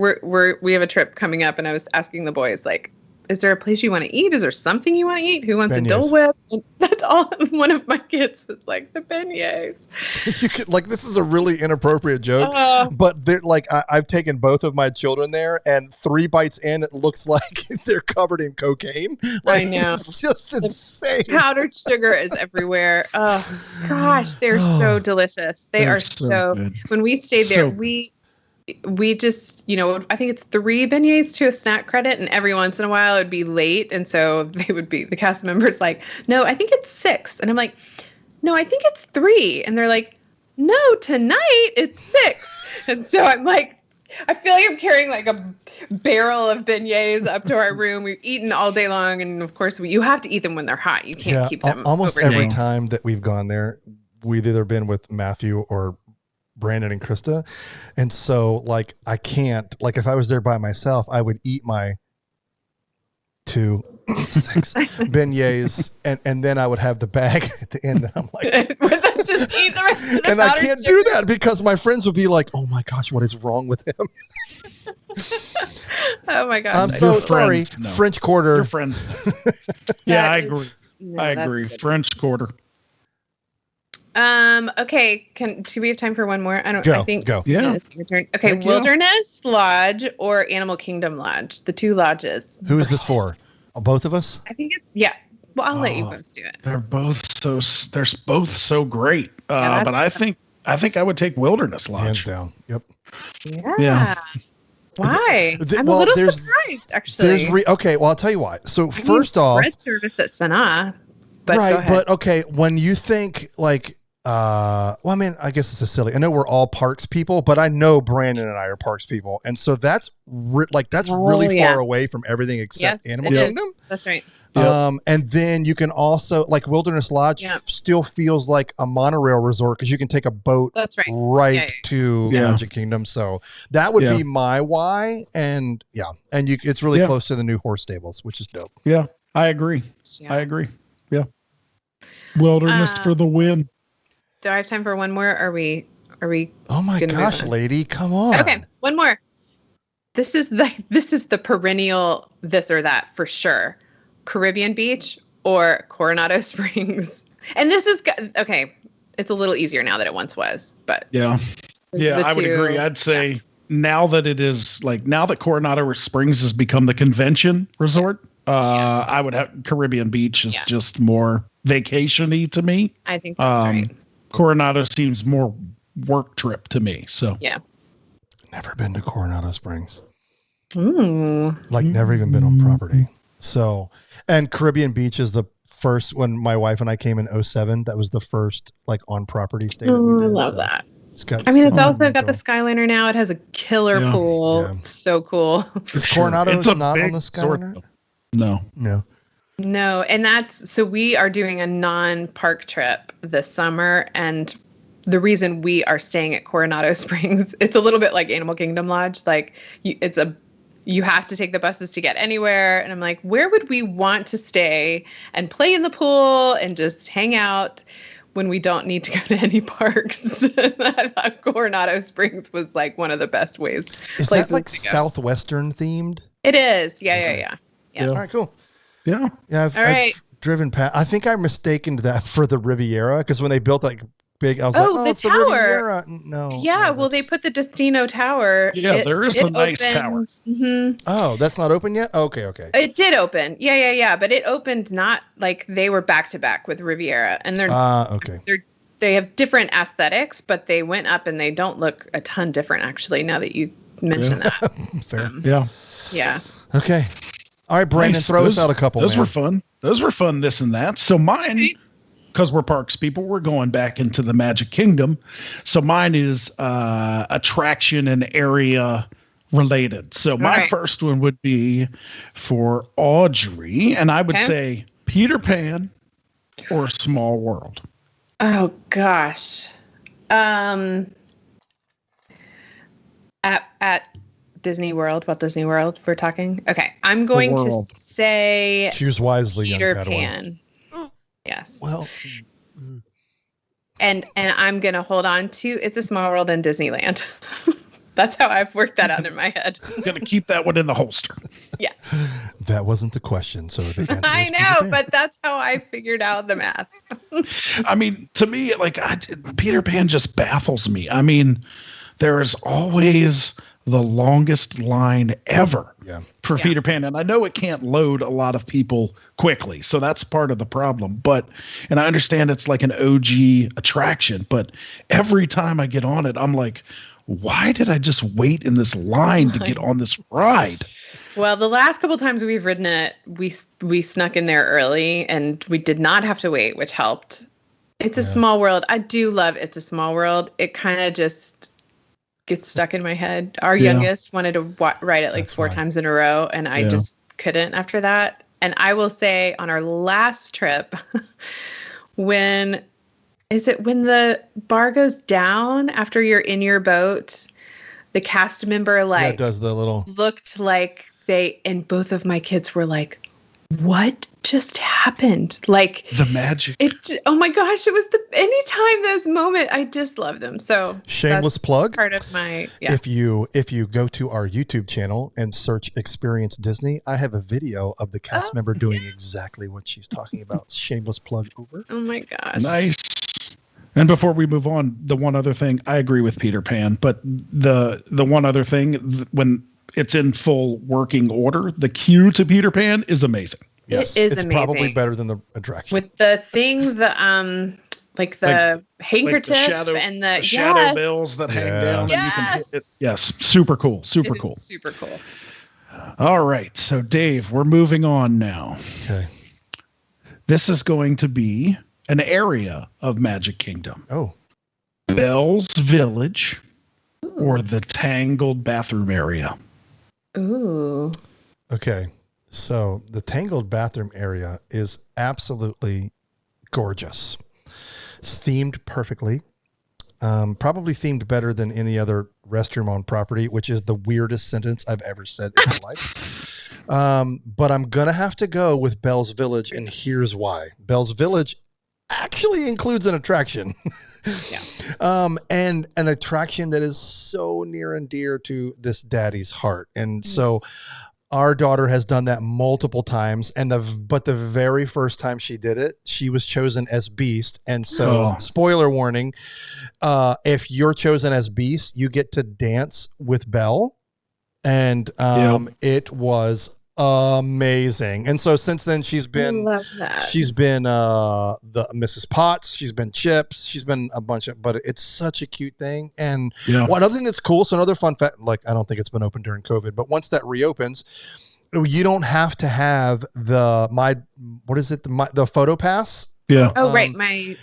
S4: We have a trip coming up, and I was asking the boys, like, is there a place you want to eat? Is there something you want to eat? Who wants a Dole Whip? And that's all. One of my kids was like, the beignets.
S2: You could, like, this is a really inappropriate joke, but they're like, I've taken both of my children there, and 3 bites in, it looks like they're covered in cocaine. Like,
S4: I know.
S2: It's just insane.
S4: Powdered sugar is everywhere. Oh gosh, they're so delicious. They're are so good. When we stayed there, we just, I think it's 3 beignets to a snack credit, and every once in a while it would be late, and so they would be, the cast members like, no, I think it's 6, and I'm like, no, I think it's 3, and they're like, no, tonight it's 6, and so I'm like, I feel like I'm carrying like a barrel of beignets up to our room. We've eaten all day long, and of course you have to eat them when they're hot. You can't keep them
S2: almost
S4: overnight.
S2: every time that we've gone there, we've either been with Matthew or Brandon and Krista. And so like, I can't, like if I was there by myself, I would eat my 6 beignets and then I would have the bag at the end. And I'm like,
S4: just eat the rest of the
S2: and I can't do that because my friends would be like, oh my gosh, what is wrong with him?
S4: Oh my gosh.
S2: I'm so sorry.
S3: No.
S2: French Quarter.
S3: Your friends. Yeah, I agree.
S4: No,
S3: I agree. French Quarter.
S4: Okay. Do we have time for one more? I think
S2: go.
S4: Yeah. It's your turn. Okay.
S3: Heck
S4: Wilderness Lodge or Animal Kingdom Lodge? The 2 lodges.
S2: Who is this for? Both of us?
S4: I think it's, well, I'll let you both do it.
S3: They're both so great. But I think I would take Wilderness Lodge.
S2: Hands down. Yep.
S4: Yeah. Why? I'm a little surprised, actually.
S2: Okay, well, I'll tell you why. So first off,
S4: bread service at Sanaa. But
S2: right, but okay, when you think like, well, I mean, I guess it's a silly. I know we're all parks people, but I know Brandon and I are parks people, and so that's really far away from everything except Animal Kingdom.
S4: That's right.
S3: Yep.
S2: And then you can also, like, Wilderness Lodge still feels like a monorail resort because you can take a boat to Magic Kingdom. So that would be my why. And it's really close to the new horse stables, which is dope.
S3: Yeah, I agree. Yeah. I agree. Yeah. Wilderness for the win.
S4: Do I have time for one more? Are we?
S2: Oh my gosh, lady, come on.
S4: Okay, one more. This is the perennial this or that for sure. Caribbean Beach or Coronado Springs. And this is okay. It's a little easier now than it once was, but
S3: I would agree. I'd say now that Coronado Springs has become the convention resort, I would have Caribbean Beach is just more vacation-y to me.
S4: I think that's right.
S3: Coronado seems more work trip to me. So
S2: never been to Coronado Springs.
S4: Like
S2: never even been on property. So, and Caribbean Beach is the first, when my wife and I came in 2007, that was the first like on property stay that we did.
S4: I love that. It's also got the Skyliner now. It has a killer pool. Yeah. It's so cool.
S2: Is Coronado not on the Skyliner?
S4: No. And so we are doing a non-park trip this summer, and the reason we are staying at Coronado Springs, it's a little bit like Animal Kingdom Lodge. Like you have to take the buses to get anywhere. And I'm like, where would we want to stay and play in the pool and just hang out when we don't need to go to any parks? I thought Coronado Springs was like one of the best ways.
S2: Is that like Southwestern themed?
S4: It is. Yeah.
S2: All right, cool.
S3: Yeah.
S2: I've driven past. I think I mistaken that for the Riviera because when they built that big, I was it's
S4: tower.
S2: The Riviera. No.
S4: Yeah, well, they put the Destino Tower.
S3: Yeah, there is a nice tower.
S4: Mm-hmm.
S2: Oh, that's not open yet? Okay.
S4: It did open. Yeah. But it opened not like they were back to back with Riviera. And they have different aesthetics, but they went up and they don't look a ton different actually now that you mention that.
S2: Fair.
S3: Yeah.
S2: Okay. All right, Brandon,
S3: Nice.
S2: throw us out a couple.
S3: Those
S2: man.
S3: were fun. Those were fun, this and that. So mine, because we're parks people, we're going back into the Magic Kingdom. So mine is attraction and area related. So my first one would be for Audrey, and I would say Peter Pan or Small World.
S4: Oh gosh. At Disney World, Walt Disney World, we're talking. Okay, I'm going to say
S2: choose wisely,
S4: Peter
S2: young
S4: Pan. Yes.
S2: Well,
S4: and I'm gonna hold on to It's a Small World in Disneyland. That's how I've worked that out in my head.
S3: I'm gonna keep that one in the holster.
S4: Yeah.
S2: That wasn't the question, so the answer
S4: I
S2: is Peter
S4: know,
S2: Pan.
S4: but that's how I figured out the math.
S3: I mean, to me, like Peter Pan just baffles me. I mean, there is always the longest line ever for Peter Pan. And I know it can't load a lot of people quickly, so that's part of the problem. And I understand it's like an OG attraction, but every time I get on it, I'm like, why did I just wait in this line to get on this ride?
S4: Well, the last couple times we've ridden it, we snuck in there early and we did not have to wait, which helped. It's a Small World. I do love It's a Small World. It kind of just gets stuck in my head. Our youngest wanted to ride it like four times in a row, and I just couldn't after that. And I will say on our last trip, when the bar goes down after you're in your boat, the cast member
S2: does the little
S4: looked like and both of my kids were like, what just happened? Like
S3: the magic.
S4: Oh my gosh, it was anytime those moments, I just love them. So
S2: shameless plug.
S4: Part of my
S2: If you go to our YouTube channel and search Experience Disney, I have a video of the cast member doing exactly what she's talking about. Shameless plug over.
S4: Oh my gosh.
S3: Nice. And before we move on, the one other thing, I agree with Peter Pan, but the one other thing, when it's in full working order, the queue to Peter Pan is amazing.
S2: Yes,
S4: it is
S2: it's
S4: amazing.
S2: probably better than the attraction.
S4: With the thing, like the handkerchief and the
S3: shadow bells that hang down.
S4: Yes.
S3: And you can hit it. Yes, super cool. Super cool.
S4: Super cool.
S3: All right, so Dave, we're moving on now.
S2: Okay.
S3: This is going to be an area of Magic Kingdom.
S2: Oh.
S3: Belle's Village or the Tangled bathroom area.
S4: Ooh.
S2: Okay. So the Tangled bathroom area is absolutely gorgeous. It's themed perfectly. Probably themed better than any other restroom on property, which is the weirdest sentence I've ever said in my life. But I'm going to have to go with Belle's Village, and here's why. Belle's Village actually includes an attraction. And an attraction that is so near and dear to this daddy's heart. And so our daughter has done that multiple times, but the very first time she did it, she was chosen as Beast. And so, spoiler warning, if you're chosen as Beast, you get to dance with Belle, and it was amazing. And so since then, she's been the Mrs. Potts, she's been Chips, she's been a bunch of, but it's such a cute thing. And one other thing that's cool, so another fun fact, like I don't think it's been open during COVID, but once that reopens, you don't have to have the photo pass.
S3: Yeah.
S4: Oh, right.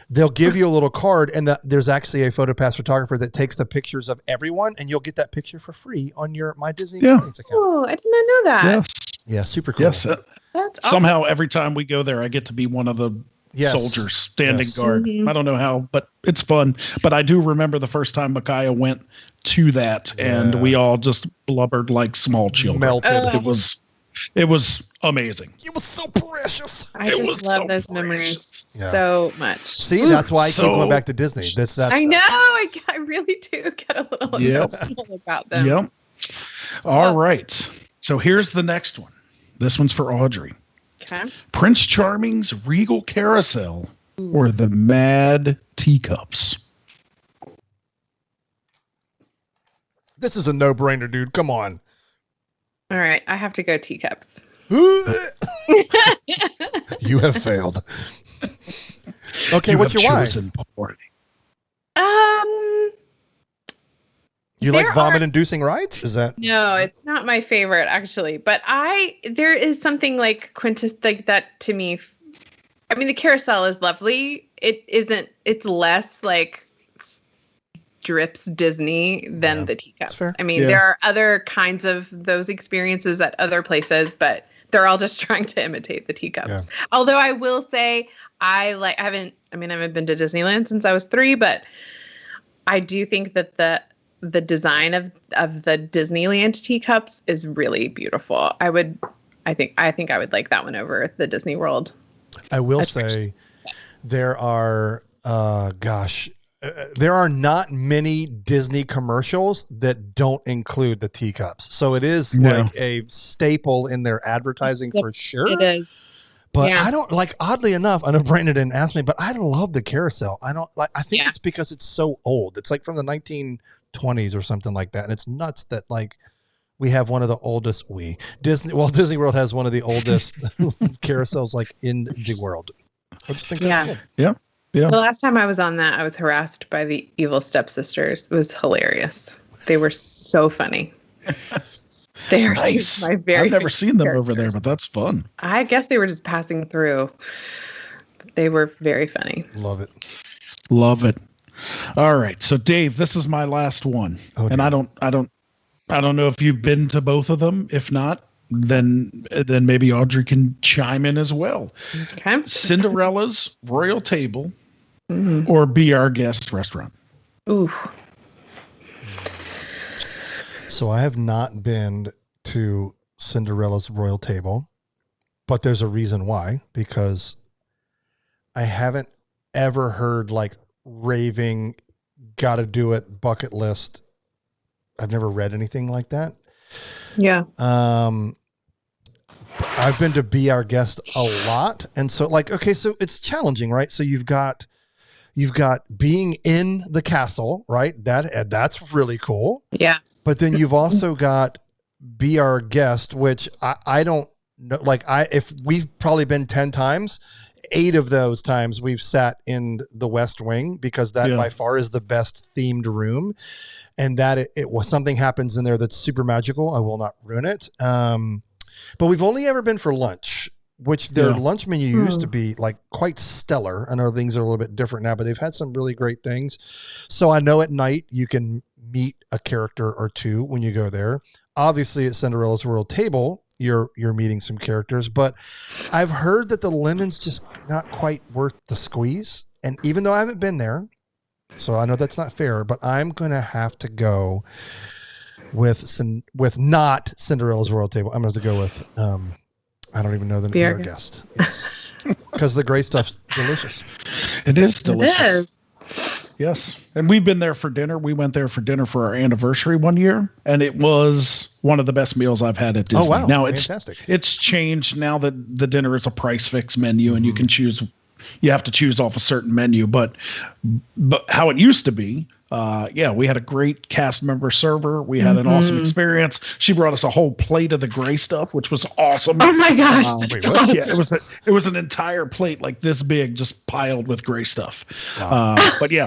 S2: They'll give you a little card, and there's actually a PhotoPass photographer that takes the pictures of everyone, and you'll get that picture for free on your My Disney Experience account.
S4: Oh, I did not know that.
S3: Yes.
S2: Yeah, super cool.
S3: Yes.
S4: That's awesome.
S3: Somehow every time we go there, I get to be one of the soldiers standing guard. I don't know how, but it's fun. But I do remember the first time Micaiah went to that, and we all just blubbered like small children.
S2: Melted.
S3: It was amazing.
S2: It was so precious.
S4: I just love those memories so much.
S2: See, that's why I keep going back to Disney. That's
S4: I know. I really do get a little emotional about them.
S3: Yep. All right. So here's the next one. This one's for Audrey.
S4: Okay.
S3: Prince Charming's Regal Carousel or the Mad Teacups.
S2: This is a no-brainer, dude. Come on.
S4: All right. I have to go teacups.
S2: You have failed. Okay, what's your why? Do you like vomit-inducing rides? Is that
S4: No, it's not my favorite actually. But there is something like like that to me. I mean, the carousel is lovely. It's less like drips Disney than the teacups. I mean, there are other kinds of those experiences at other places, but they're all just trying to imitate the teacups. Yeah. Although I will say I haven't been to Disneyland since I was 3, but I do think that the design of the Disneyland teacups is really beautiful. I think I would like that one over the Disney World.
S2: I will say there are there are not many Disney commercials that don't include the teacups. So it is like a staple in their advertising for sure.
S4: It is.
S2: But I don't oddly enough, I know Brandon didn't ask me, but I love the carousel. I think it's because it's so old. It's like from the 1920s or something like that. And it's nuts that we have one of the oldest Disney World has one of the oldest carousels in the world. I just think that's cool.
S3: Yeah. Yeah.
S4: The last time I was on that, I was harassed by the evil stepsisters. It was hilarious. They were so funny. They are
S3: nice.
S4: My very
S3: I've never seen them
S4: characters.
S3: over there, but that's fun.
S4: I guess they were just passing through. They were very funny.
S2: Love it.
S3: Love it. All right. So Dave, this is my last one. Oh, and I don't know if you've been to both of them. If not, then maybe Audrey can chime in as well.
S4: Okay.
S3: Cinderella's Royal Table or Be Our Guest restaurant.
S4: Ooh.
S2: So I have not been to Cinderella's Royal Table, but there's a reason why, because I haven't ever heard raving, gotta do it, bucket list. I've never read anything like that.
S4: Yeah.
S2: I've been to Be Our Guest a lot. And so so it's challenging, right? So you've got being in the castle, right? That's really cool.
S4: Yeah.
S2: But then you've also got Be Our Guest, which I don't know. If we've probably been 10 times, 8 of those times we've sat in the West Wing because that by far is the best themed room. And that it was something happens in there that's super magical. I will not ruin it. But we've only ever been for lunch, which their lunch menu used to be quite stellar. I know things are a little bit different now, but they've had some really great things. So I know at night you can meet a character or two when you go there. Obviously at Cinderella's Royal Table, you're meeting some characters, but I've heard that the lemon's just not quite worth the squeeze. And even though I haven't been there, so I know that's not fair, but I'm going to have to go with not Cinderella's Royal Table. I'm going to have to go with, I don't even know the name of our guest. Yes. Because the gray stuff's delicious.
S3: It is delicious.
S4: It is.
S3: Yes. And we've been there for dinner. We went there for dinner for our anniversary one year, and it was one of the best meals I've had at Disney.
S2: Oh, wow.
S3: Now
S2: Fantastic.
S3: It's changed now that the dinner is a price fix menu and you can choose, you have to choose off a certain menu, but how it used to be, we had a great cast member server. We had an awesome experience. She brought us a whole plate of the gray stuff, which was awesome.
S4: Oh my gosh.
S3: Yeah, it was an entire plate like this big, just piled with gray stuff. Wow. But yeah,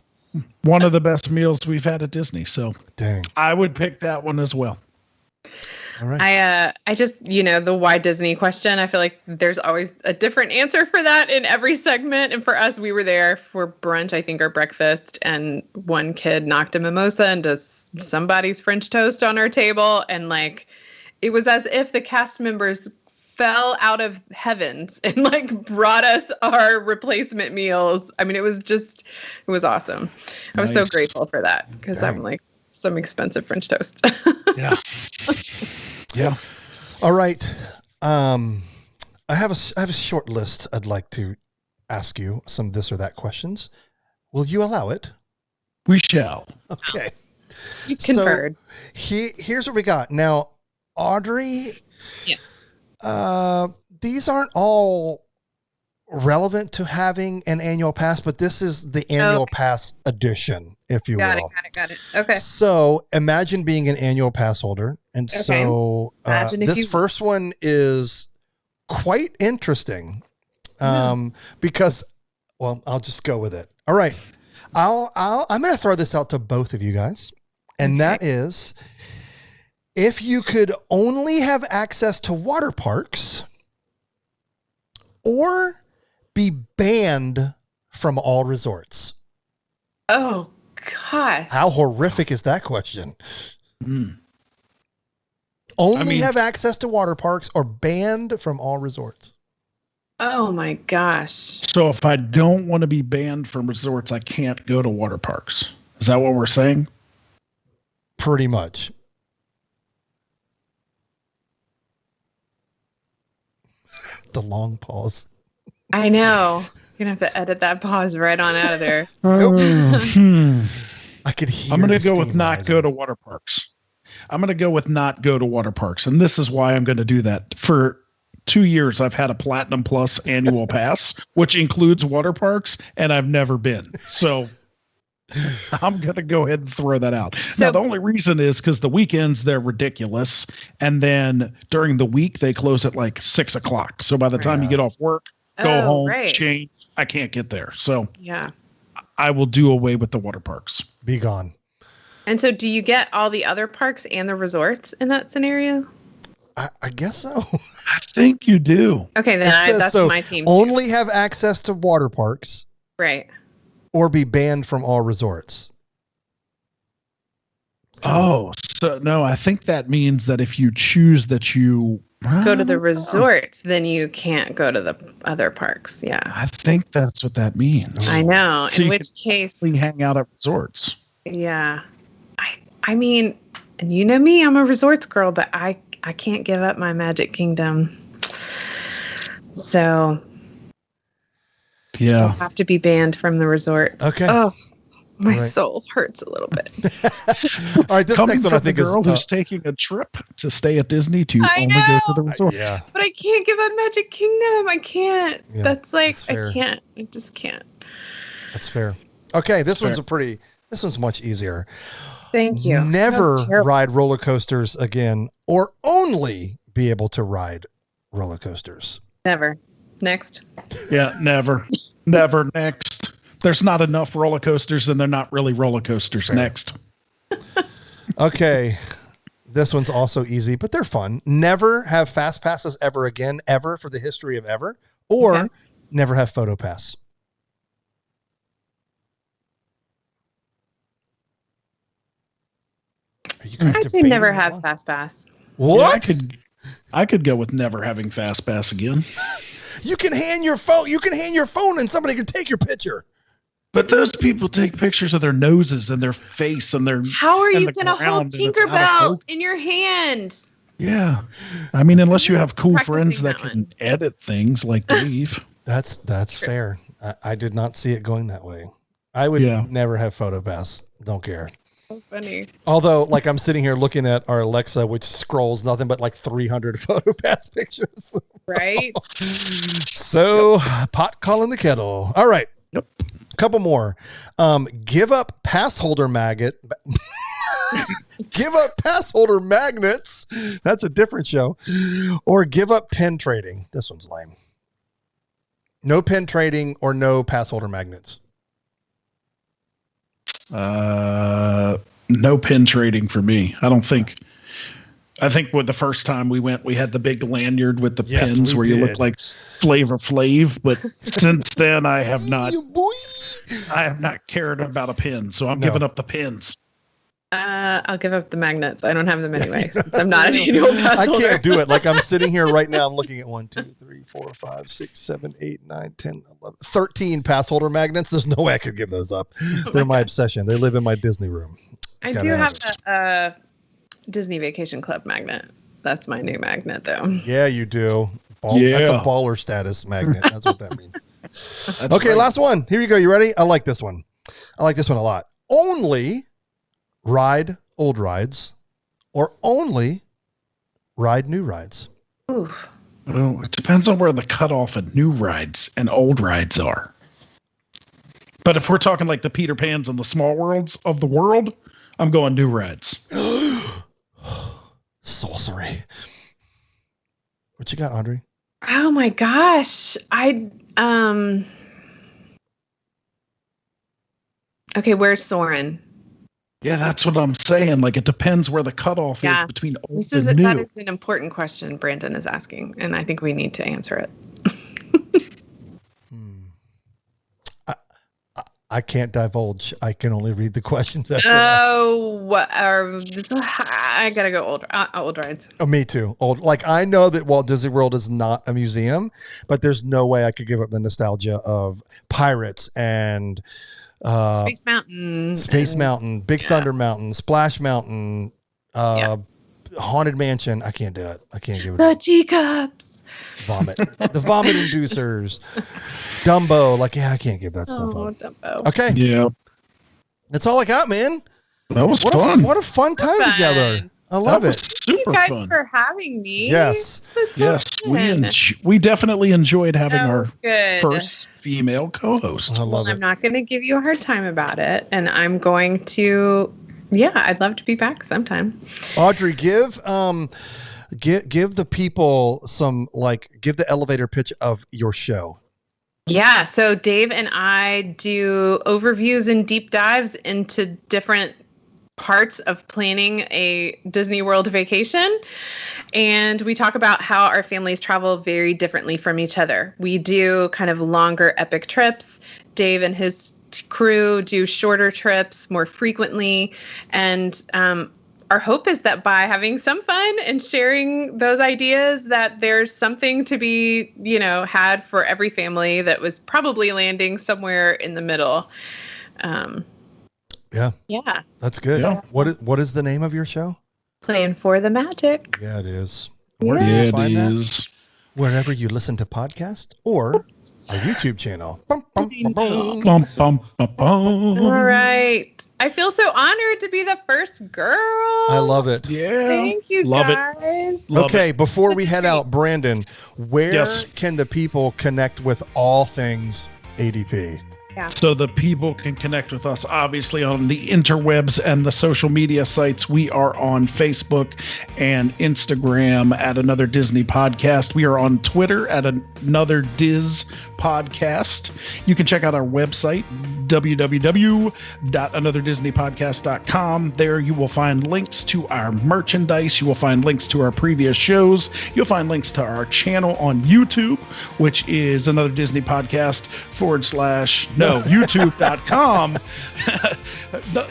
S3: one of the best meals we've had at Disney. So
S2: dang,
S3: I would pick that one as well.
S2: All right.
S4: I just, the why Disney question, I feel like there's always a different answer for that in every segment. And for us, we were there for brunch, I think, or breakfast. And one kid knocked a mimosa into somebody's French toast on our table. And it was as if the cast members fell out of heavens and brought us our replacement meals. I mean, it was awesome. Nice. I was so grateful for that because I'm some expensive French toast.
S3: Yeah. Yeah.
S2: All right. I have a short list. I'd like to ask you some this or that questions. Will you allow it?
S3: We shall.
S2: Okay.
S4: You conferred.
S2: So here's what we got. Now, Audrey. Yeah. These aren't all relevant to having an annual pass, but this is the annual pass edition, if you will.
S4: Got it. Okay.
S2: So imagine being an annual pass holder. And so this first one is quite interesting because, I'll just go with it. All right. I'm going to throw this out to both of you guys. And that is, if you could only have access to water parks or be banned from all resorts.
S4: Oh, gosh.
S2: How horrific is that question? Only have access to water parks or banned from all resorts.
S4: Oh, my gosh.
S3: So if I don't want to be banned from resorts, I can't go to water parks. Is that what we're saying?
S2: Pretty much. The long pause.
S4: I know. You're going to have to edit that pause right on out of there.
S2: I could hear.
S3: I'm going to go with not go to water parks. I'm going to go with not go to water parks. And this is why I'm going to do that. For 2 years, I've had a Platinum Plus annual pass, which includes water parks, and I've never been. So I'm going to go ahead and throw that out.
S4: So,
S3: now, the only reason is because the weekends, they're ridiculous. And then during the week, they close at like 6 o'clock. So by the time you get off work, go home, change, I can't get there. So
S4: yeah, I
S3: will do away with the water parks.
S2: Be gone.
S4: And so do you get all the other parks and the resorts in that scenario?
S2: I guess so.
S3: I think you do.
S4: Okay, then that's my team.
S2: Only have access to water parks.
S4: Right.
S2: Or be banned from all resorts.
S3: Oh, so no, I think that means that if you choose that you
S4: go to the resorts, then you can't go to the other parks. Yeah.
S3: I think that's what that means.
S4: I know.
S3: So
S4: in which case
S3: we hang out at resorts.
S4: Yeah. I mean, and you know me, I'm a resorts girl, but I can't give up my Magic Kingdom. So
S3: yeah,
S4: I'll have to be banned from the resort.
S2: Okay.
S4: Oh, my soul hurts a little bit.
S2: All right, this next one I think
S3: is a girl who's taking a trip to stay at Disney to only go to the resort.
S2: Yeah.
S4: But I can't give up Magic Kingdom. I can't.
S2: Yeah,
S4: that's like
S2: that's
S4: I can't. I just can't.
S2: That's fair. Okay, this one's much easier.
S4: Thank you.
S2: Never ride roller coasters again, or only be able to ride roller coasters.
S4: Never. Next.
S3: Yeah, never. Never. Next. There's not enough roller coasters, and they're not really roller coasters. Fair. Next.
S2: Okay. This one's also easy, but they're fun. Never have fast passes ever again, ever for the history of ever, or never have photo pass.
S4: I'd say never have fast pass.
S2: What?
S3: Yeah, I could go with never having fast pass again.
S2: You can hand your phone. You can hand your phone, and somebody can take your picture.
S3: But those people take pictures of their noses and their face and their.
S4: How are you going to hold Tinkerbell in your hand?
S3: Yeah, I mean, unless you have cool friends that can edit things like Dave.
S2: That's fair. I did not see it going that way. I would never have photo pass. Don't care.
S4: So funny.
S2: Although, like, I'm sitting here looking at our Alexa, which scrolls nothing but like 300 photo pass pictures.
S4: Right.
S2: So, pot calling the kettle. All right.
S3: Yep.
S2: Couple more. Give up pass holder magnet. Give up pass holder magnets. That's a different show. Or give up pen trading. This one's lame. No pen trading or no pass holder magnets.
S3: No pin trading for me. I think with the first time we went, we had the big lanyard with the pins where you look like Flavor Flav. But since then, I have not cared about a pin. So I'm giving up the pins.
S4: I'll give up the magnets. I don't have them anyway. Since I'm not an annual pass holder.
S2: I can't do it. Like, I'm sitting here right now. I'm looking at 1, 2, 3, 4, 5, 6, 7, 8, 9, 10, 11, 13 pass holder magnets. There's no way I could give those up. They're my obsession. They live in my Disney room.
S4: I do have a Disney Vacation Club magnet. That's my new magnet, though.
S2: Yeah, you do. That's a baller status magnet. That's what that means. Okay, last one. Here you go. You ready? I like this one. I like this one a lot. Only ride old rides or only ride new rides?
S4: Oof.
S3: Well, it depends on where the cutoff of new rides and old rides are. But if we're talking like the Peter Pans and the Small Worlds of the world, I'm going new rides.
S2: Sorcery. What you got, Audrey?
S4: Oh my gosh. Okay, where's Soren?
S3: Yeah, that's what I'm saying. Like, it depends where the cutoff is between old and new.
S4: That is an important question Brandon is asking, and I think we need to answer it.
S2: I can't divulge. I can only read the questions.
S4: I gotta go old rides.
S2: Oh, me too. Old. Like, I know that Walt Disney World is not a museum, but there's no way I could give up the nostalgia of Pirates and
S4: Space Mountain,
S2: Big Thunder Mountain, Splash Mountain, Haunted Mansion. I can't do it. I can't give it.
S4: The teacups.
S2: Vomit. The vomit inducers. Dumbo. Like, I can't give that stuff up.
S4: Dumbo.
S2: Okay.
S3: Yeah.
S2: That's all I got, man.
S3: That was fun.
S2: What a fun time together. I love it.
S4: Thank you guys for having me.
S2: Yes.
S3: Yes. We definitely enjoyed having our first female co-host.
S2: I love it.
S4: I'm not going to give you a hard time about it. And I'm going to, I'd love to be back sometime.
S2: Audrey, give the people give the elevator pitch of your show.
S4: Yeah. So Dave and I do overviews and deep dives into different parts of planning a Disney World vacation. And we talk about how our families travel very differently from each other. We do kind of longer epic trips. Dave and his crew do shorter trips more frequently. And our hope is that by having some fun and sharing those ideas, that there's something to be, had for every family that was probably landing somewhere in the middle.
S2: Yeah. That's good. Yeah. What is the name of your show?
S4: Plan for the Magic.
S2: Yeah, it is. Where do you find that? Wherever you listen to podcasts or our YouTube channel.
S4: All right. I feel so honored to be the first girl.
S2: I love it.
S3: Yeah.
S4: Thank you, guys.
S2: Okay, before we head out, Brandon, where can the people connect with all things ADP?
S3: So the people can connect with us, obviously, on the interwebs and the social media sites. We are on Facebook and Instagram at Another Disney Podcast. We are on Twitter at Another Diz Podcast. You can check out our website, www.anotherdisneypodcast.com. There you will find links to our merchandise. You will find links to our previous shows. You'll find links to our channel on YouTube, which is Another Disney Podcast youtube.com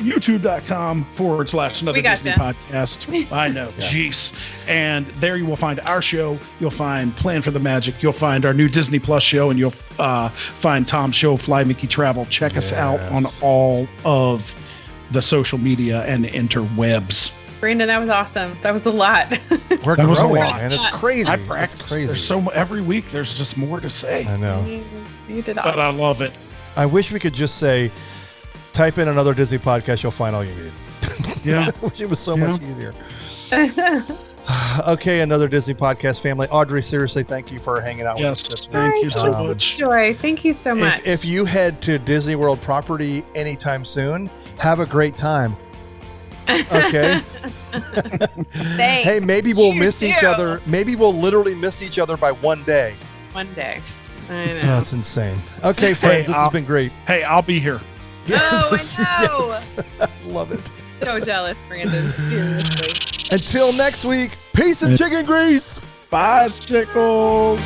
S3: youtube.com/Another Disney Podcast. I know. Jeez. And there you will find our show. You'll find Plan for the Magic. You'll find our new Disney Plus show, and you'll find Tom's show, Fly Mickey Travel. Check us out on all of the social media and interwebs.
S4: Brandon, that was awesome. That was a lot.
S2: We're growing, man. It's crazy.
S3: I practice. It's crazy. There's every week there's just more to say.
S2: I know.
S4: You did awesome.
S3: But I love it.
S2: I wish we could just say, type in Another Disney Podcast, you'll find all you need.
S3: Yeah.
S2: I wish it was so much easier. Okay, Another Disney Podcast family. Audrey, seriously, thank you for hanging out with us this week.
S3: Thank you so much.
S4: Joy, thank you so much.
S2: If you head to Disney World property anytime soon, have a great time. Okay.
S4: Thanks.
S2: Hey, maybe we'll miss each other. Maybe we'll literally miss each other by one day.
S4: One day. I know.
S2: Oh, it's insane. Okay, friends, this has been great.
S3: Hey, I'll be here.
S4: Oh, I know.
S2: Yes. I love it.
S4: So jealous, Brandon. Seriously.
S2: Until next week, peace and chicken grease.
S3: Bicycle.